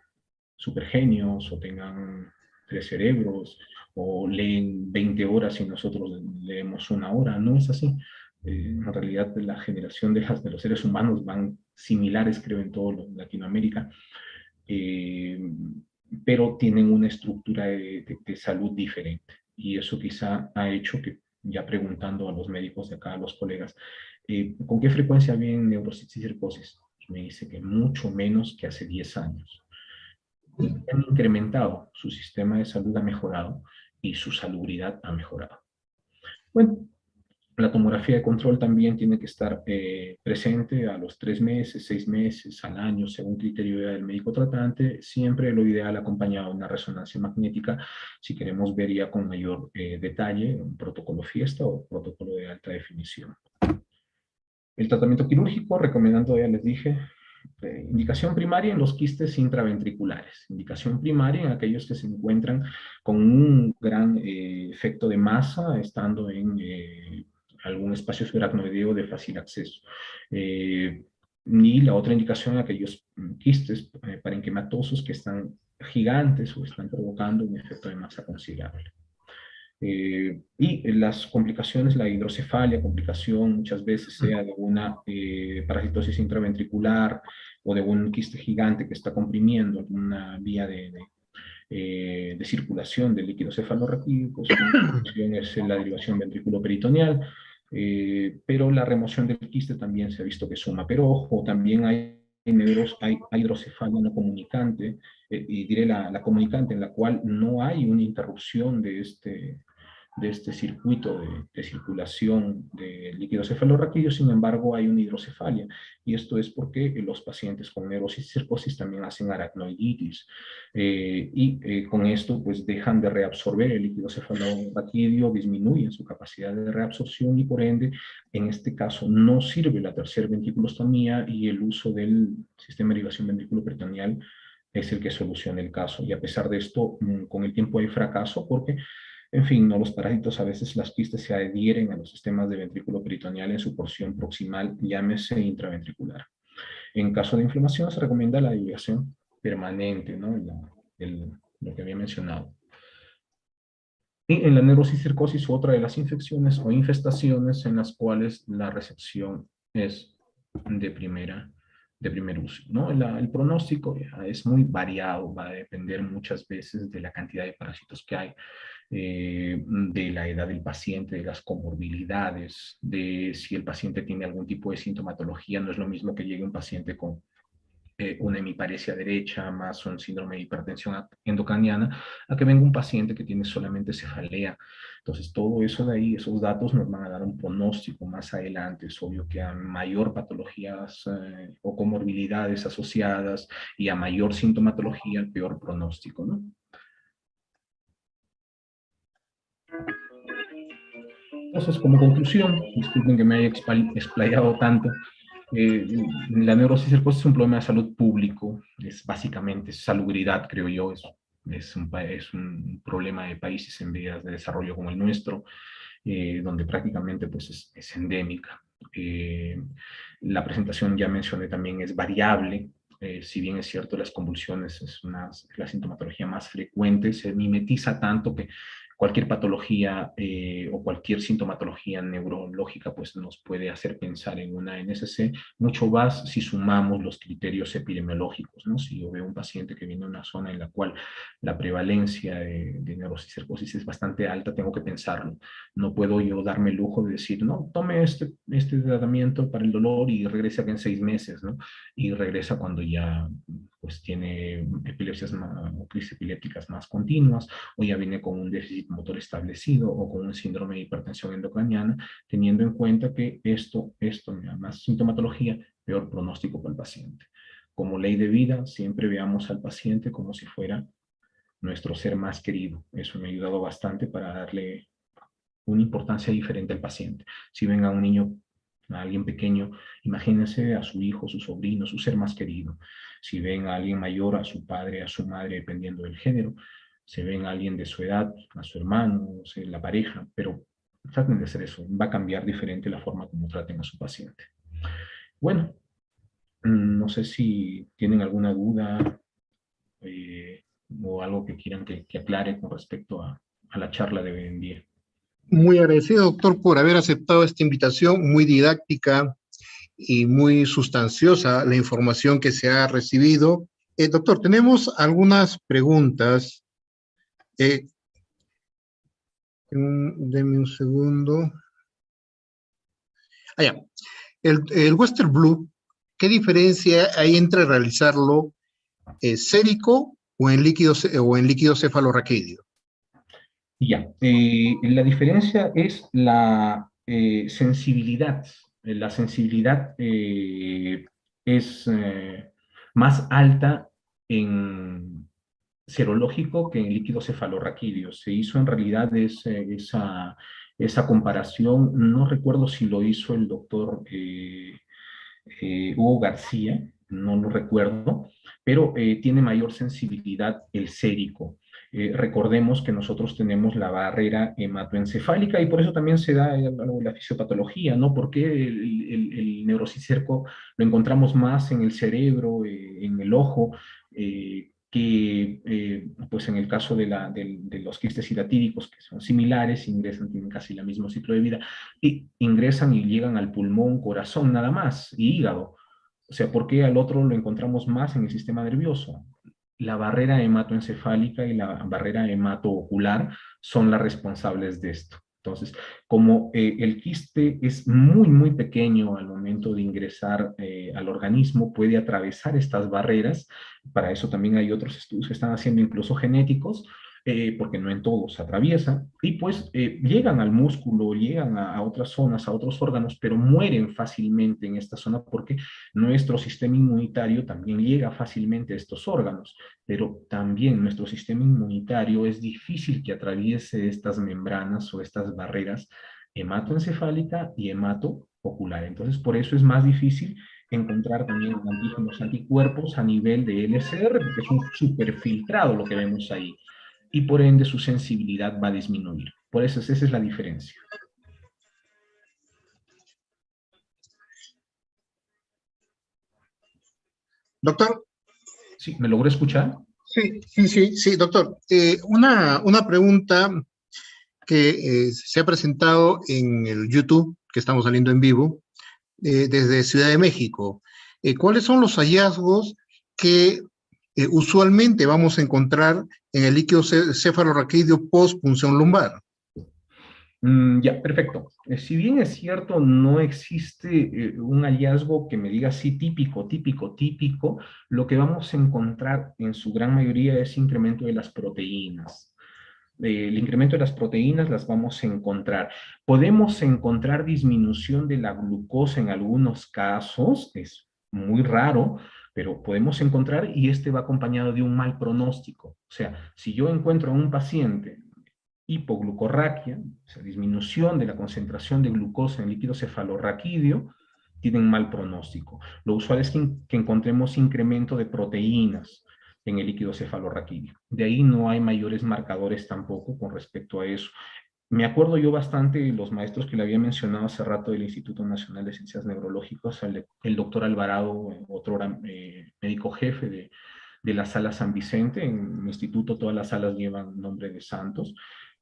super genios o tengan 3 cerebros o leen 20 horas y nosotros leemos 1 hora, no es así. En realidad la generación de los seres humanos van similares, creo, en todo Latinoamérica, pero tienen una estructura de salud diferente, y eso quizá ha hecho que, ya preguntando a los médicos de acá, a los colegas, ¿con qué frecuencia ven neurocisticercosis? Me dice que mucho menos que hace 10 años. Y han incrementado, su sistema de salud ha mejorado y su salubridad ha mejorado. Bueno, la tomografía de control también tiene que estar presente a los 3 meses, 6 meses, al año, según criterio del médico tratante. Siempre lo ideal acompañado de una resonancia magnética, si queremos ver ya con mayor detalle un protocolo fiesta o protocolo de alta definición. El tratamiento quirúrgico, recomendando, ya les dije, indicación primaria en los quistes intraventriculares, indicación primaria en aquellos que se encuentran con un gran efecto de masa, estando en algún espacio subaracnoideo de fácil acceso. Y la otra indicación en aquellos quistes parenquimatosos que están gigantes o están provocando un efecto de masa considerable. Y las complicaciones, la hidrocefalia, complicación muchas veces sea de una parasitosis intraventricular o de un quiste gigante que está comprimiendo una vía de circulación del líquido cefalorraquídeo, es la derivación ventrículo-peritoneal, pero la remoción del quiste también se ha visto que suma. Pero ojo, también hay hidrocefalia no comunicante, y diré la comunicante, en la cual no hay una interrupción de de este circuito de circulación de líquido cefalorraquídeo. Sin embargo, hay una hidrocefalia, y esto es porque los pacientes con neurocisticercosis también hacen aracnoiditis, con esto pues dejan de reabsorber el líquido cefalorraquídeo, disminuyen su capacidad de reabsorción, y por ende, en este caso, no sirve la tercera ventriculostomía, y el uso del sistema de derivación ventriculoperitoneal es el que soluciona el caso. Y a pesar de esto, con el tiempo hay fracaso, porque en fin, ¿no? Los parásitos, a veces las quistes se adhieren a los sistemas de ventrículo peritoneal en su porción proximal, llámese intraventricular. En caso de inflamación se recomienda la divulgación permanente, ¿no? Lo que había mencionado. Y en la neurocisticercosis, otra de las infecciones o infestaciones en las cuales la recepción es de primer uso, ¿no? El pronóstico es muy variado, va a depender muchas veces de la cantidad de parásitos que hay, de la edad del paciente, de las comorbilidades, de si el paciente tiene algún tipo de sintomatología. No es lo mismo que llegue un paciente con una hemiparesia derecha más un síndrome de hipertensión endocraniana, a que venga un paciente que tiene solamente cefalea. Entonces, todo eso de ahí, esos datos nos van a dar un pronóstico más adelante. Es obvio que a mayor patologías o comorbilidades asociadas y a mayor sintomatología, peor pronóstico, ¿no? Entonces, como conclusión, disculpen que me haya explayado tanto, la neurocisticercosis es un problema de salud público, es básicamente salubridad, creo yo, es un problema de países en vías de desarrollo como el nuestro, donde prácticamente pues, es endémica. La presentación, ya mencioné, también es variable. Si bien es cierto, las convulsiones es la sintomatología más frecuente, se mimetiza tanto que cualquier patología o cualquier sintomatología neurológica pues nos puede hacer pensar en una NSC, mucho más si sumamos los criterios epidemiológicos, ¿no? Si yo veo un paciente que viene de una zona en la cual la prevalencia de neurocisticercosis es bastante alta, tengo que pensarlo. No puedo yo darme el lujo de decir, no, tome este tratamiento para el dolor y regrese acá en 6 meses, ¿no? Y regresa cuando ya pues tiene epilepsias o crisis epilépticas más continuas, o ya viene con un déficit motor establecido, o con un síndrome de hipertensión endocraniana, teniendo en cuenta que esto más sintomatología, peor pronóstico para el paciente. Como ley de vida, siempre veamos al paciente como si fuera nuestro ser más querido. Eso me ha ayudado bastante para darle una importancia diferente al paciente. Si ven a un niño, a alguien pequeño, imagínense a su hijo, su sobrino, su ser más querido. Si ven a alguien mayor, a su padre, a su madre, dependiendo del género. Si ven a alguien de su edad, a su hermano, o sea, la pareja, pero traten de hacer eso. Va a cambiar diferente la forma como traten a su paciente. Bueno, no sé si tienen alguna duda o algo que quieran que aclare con respecto a la charla de hoy en día. Muy agradecido, doctor, por haber aceptado esta invitación, muy didáctica y muy sustanciosa la información que se ha recibido. Doctor, tenemos algunas preguntas. Deme un segundo. Ya. El Western Blue, ¿qué diferencia hay entre realizarlo sérico o en líquido cefalorraquídeo? Ya, la diferencia es la sensibilidad. La sensibilidad es más alta en serológico que en líquido cefalorraquídeo. Se hizo en realidad esa comparación, no recuerdo si lo hizo el doctor Hugo García, no lo recuerdo, pero tiene mayor sensibilidad el sérico. Recordemos que nosotros tenemos la barrera hematoencefálica, y por eso también se da la fisiopatología, ¿no? Porque el neurocicerco lo encontramos más en el cerebro, en el ojo, pues en el caso de los quistes hidatíricos, que son similares, ingresan, tienen casi el mismo ciclo de vida, y ingresan y llegan al pulmón, corazón, nada más, y hígado. O sea, ¿por qué al otro lo encontramos más en el sistema nervioso? La barrera hematoencefálica y la barrera hematoocular son las responsables de esto. Entonces, como el quiste es muy, muy pequeño al momento de ingresar al organismo, puede atravesar estas barreras. Para eso también hay otros estudios que están haciendo, incluso genéticos, porque no en todos atraviesan, y pues llegan al músculo, llegan a otras zonas, a otros órganos, pero mueren fácilmente en esta zona porque nuestro sistema inmunitario también llega fácilmente a estos órganos, pero también nuestro sistema inmunitario es difícil que atraviese estas membranas o estas barreras hematoencefálica y hematoocular. Entonces, por eso es más difícil encontrar también antígenos anticuerpos a nivel de LCR, porque es un superfiltrado lo que vemos ahí, y por ende su sensibilidad va a disminuir. Por eso esa es la diferencia. Doctor. ¿Sí? ¿Me logró escuchar? Sí, doctor. Una pregunta que se ha presentado en el YouTube, que estamos saliendo en vivo, desde Ciudad de México. ¿Cuáles son los hallazgos que usualmente vamos a encontrar en el líquido cefalorraquídeo post-punción lumbar? Ya, perfecto. Si bien es cierto, no existe un hallazgo que me diga sí típico, típico, típico, lo que vamos a encontrar en su gran mayoría es incremento de las proteínas. El incremento de las proteínas las vamos a encontrar. Podemos encontrar disminución de la glucosa en algunos casos, es muy raro, pero podemos encontrar y este va acompañado de un mal pronóstico. O sea, si yo encuentro a un paciente hipoglucorraquia, o sea, disminución de la concentración de glucosa en líquido cefalorraquídeo, tienen mal pronóstico. Lo usual es que encontremos incremento de proteínas en el líquido cefalorraquídeo. De ahí no hay mayores marcadores tampoco con respecto a eso. Me acuerdo yo bastante de los maestros que le había mencionado hace rato del Instituto Nacional de Ciencias Neurológicas, el doctor Alvarado, otro médico jefe de la sala San Vicente. En mi instituto todas las salas llevan nombre de santos.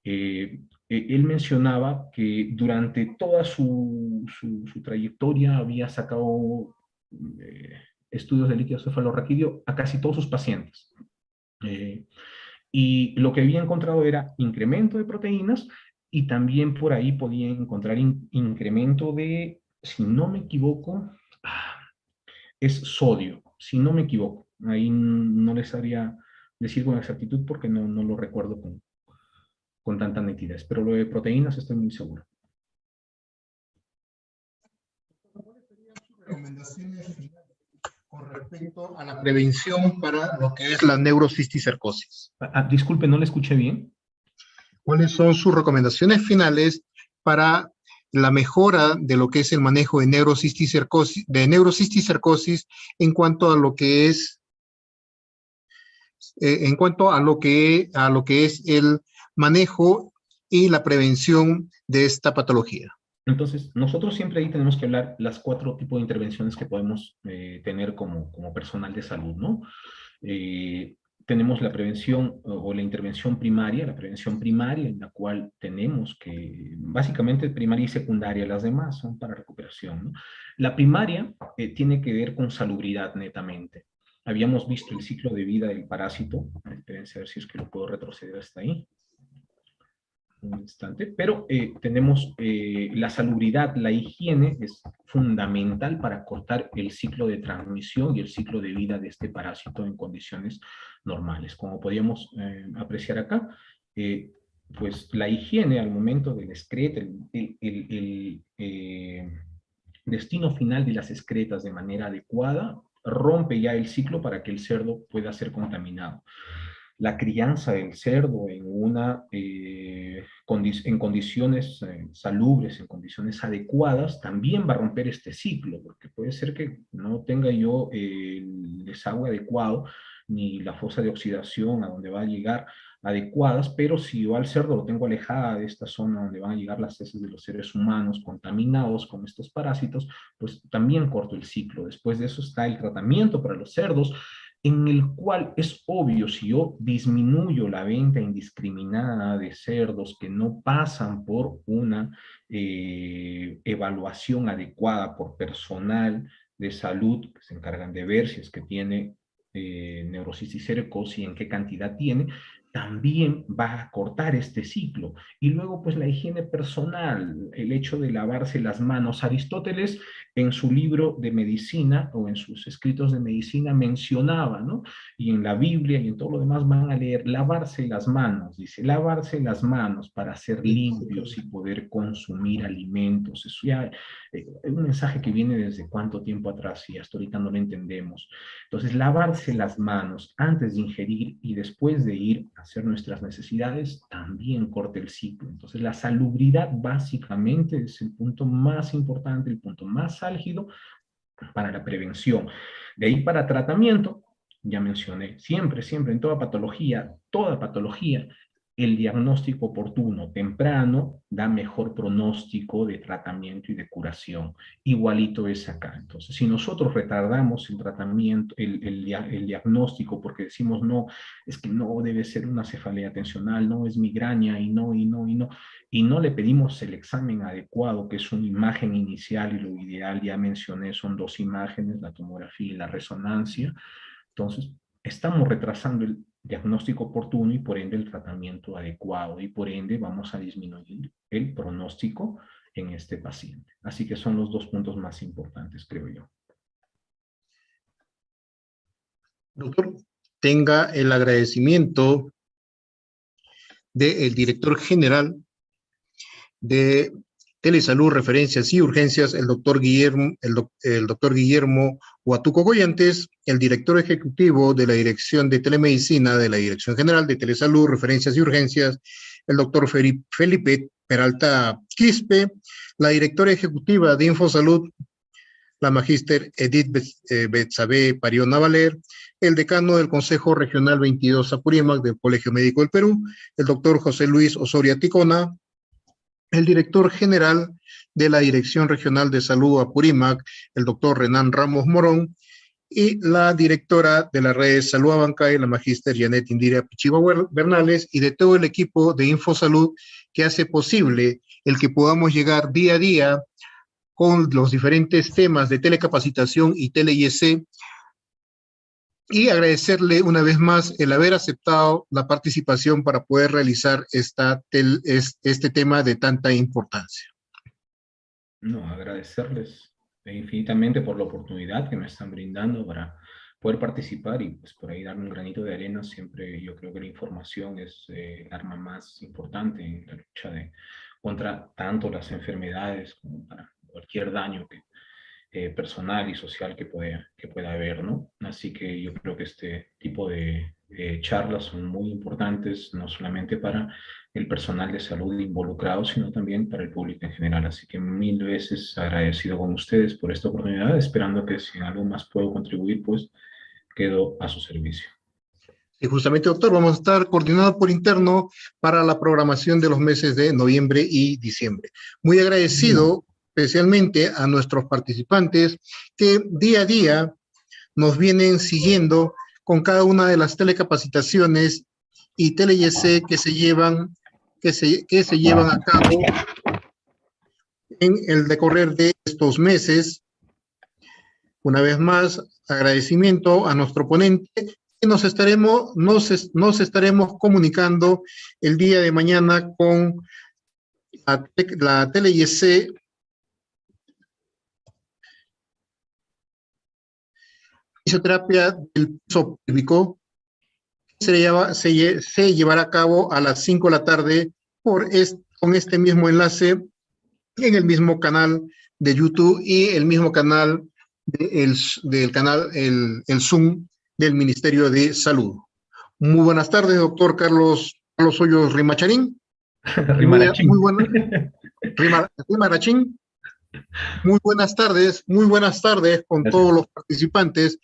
Él mencionaba que durante toda su trayectoria había sacado estudios de líquido cefalorraquídeo a casi todos sus pacientes. Y lo que había encontrado era incremento de proteínas y también por ahí podía encontrar incremento de, si no me equivoco, es sodio, si no me equivoco. Ahí no les sabría decir con exactitud porque no lo recuerdo con tanta nitidez, pero lo de proteínas estoy muy seguro. ¿Cuáles serían sus recomendaciones con respecto a la prevención para lo que es la neurocisticercosis? Disculpe, no le escuché bien. ¿Cuáles son sus recomendaciones finales para la mejora de lo que es el manejo de neurocisticercosis en cuanto a lo que es el manejo y la prevención de esta patología? Entonces, nosotros siempre ahí tenemos que hablar las 4 tipos de intervenciones que podemos tener como personal de salud, ¿no? Tenemos la prevención o la intervención primaria, la prevención primaria en la cual tenemos que, básicamente primaria y secundaria, las demás son para recuperación, ¿no? La primaria tiene que ver con salubridad netamente. Habíamos visto el ciclo de vida del parásito, espérense a ver si es que lo puedo retroceder hasta ahí. Un instante, pero tenemos la salubridad, la higiene es fundamental para cortar el ciclo de transmisión y el ciclo de vida de este parásito en condiciones normales. Como podíamos apreciar acá, pues la higiene al momento del excreta, destino final de las excretas de manera adecuada, rompe ya el ciclo para que el cerdo pueda ser contaminado. La crianza del cerdo en condiciones salubres, en condiciones adecuadas, también va a romper este ciclo, porque puede ser que no tenga yo el desagüe adecuado, ni la fosa de oxidación a donde va a llegar adecuadas, pero si yo al cerdo lo tengo alejada de esta zona donde van a llegar las heces de los seres humanos contaminados con estos parásitos, pues también corto el ciclo. Después de eso está el tratamiento para los cerdos, en el cual es obvio, si yo disminuyo la venta indiscriminada de cerdos que no pasan por una evaluación adecuada por personal de salud que se encargan de ver si es que tiene neurocisticercosis y en qué cantidad tiene, también va a cortar este ciclo. Y luego, pues la higiene personal, el hecho de lavarse las manos. Aristóteles, en su libro de medicina o en sus escritos de medicina, mencionaba, ¿no? Y en la Biblia y en todo lo demás van a leer, lavarse las manos, dice, lavarse las manos para ser limpios y poder consumir alimentos. Eso ya es un mensaje que viene desde cuánto tiempo atrás y hasta ahorita no lo entendemos. Entonces, lavarse las manos antes de ingerir y después de ir a hacer nuestras necesidades también corta el ciclo. Entonces, la salubridad básicamente es el punto más importante, el punto más álgido para la prevención. De ahí para tratamiento, ya mencioné, siempre, siempre, en toda patología, el diagnóstico oportuno, temprano, da mejor pronóstico de tratamiento y de curación. Igualito es acá. Entonces, si nosotros retardamos el tratamiento, el diagnóstico, porque decimos, no, es que no debe ser una cefalea tensional, no es migraña, y no le pedimos el examen adecuado, que es una imagen inicial, y lo ideal, ya mencioné, son dos imágenes, la tomografía y la resonancia. Entonces, estamos retrasando el diagnóstico oportuno y por ende el tratamiento adecuado, y por ende vamos a disminuir el pronóstico en este paciente. Así que son los dos puntos más importantes, creo yo. Doctor, tenga el agradecimiento del director general de Telesalud, Referencias y Urgencias, el doctor Guillermo Huatuco Goyantes, el director ejecutivo de la Dirección de Telemedicina de la Dirección General de Telesalud, Referencias y Urgencias, el doctor Felipe Peralta Quispe, la directora ejecutiva de Infosalud, la magíster Edith Betsabe Pariona Valer, el decano del Consejo Regional 22 Apurímac del Colegio Médico del Perú, el doctor José Luis Osoria Ticona, el director general de la Dirección Regional de Salud Apurímac, el doctor Renan Ramos Morón, y la directora de la red de Salud Abancay, la magíster Janet Indira Pichiva Bernales, y de todo el equipo de Infosalud que hace posible el que podamos llegar día a día con los diferentes temas de telecapacitación y tele-IEC, y agradecerle una vez más el haber aceptado la participación para poder realizar este tema de tanta importancia. No, agradecerles infinitamente por la oportunidad que me están brindando para poder participar y pues por ahí dar un granito de arena. Siempre yo creo que la información es el arma más importante en la lucha contra tanto las enfermedades como para cualquier daño personal y social que pueda haber, ¿no? Así que yo creo que este tipo de charlas son muy importantes, no solamente para el personal de salud involucrado, sino también para el público en general. Así que 1000 veces agradecido con ustedes por esta oportunidad, esperando que si en algo más puedo contribuir, pues quedo a su servicio. Y justamente, doctor, vamos a estar coordinados por interno para la programación de los meses de noviembre y diciembre. Muy agradecido especialmente a nuestros participantes que día a día nos vienen siguiendo con cada una de las telecapacitaciones y tele-IEC que se llevan a cabo en el decorrer de estos meses. Una vez más, agradecimiento a nuestro ponente y nos estaremos comunicando el día de mañana con la tele-IEC fisioterapia del piso pélvico, se llevará a cabo a las 5 de la tarde con este mismo enlace en el mismo canal de YouTube y el mismo canal del canal el Zoom del Ministerio de Salud. Muy buenas tardes, doctor Carlos Hoyos Rimacharín. Rimarachín. Rimarachín. Muy buenas tardes con todos los participantes.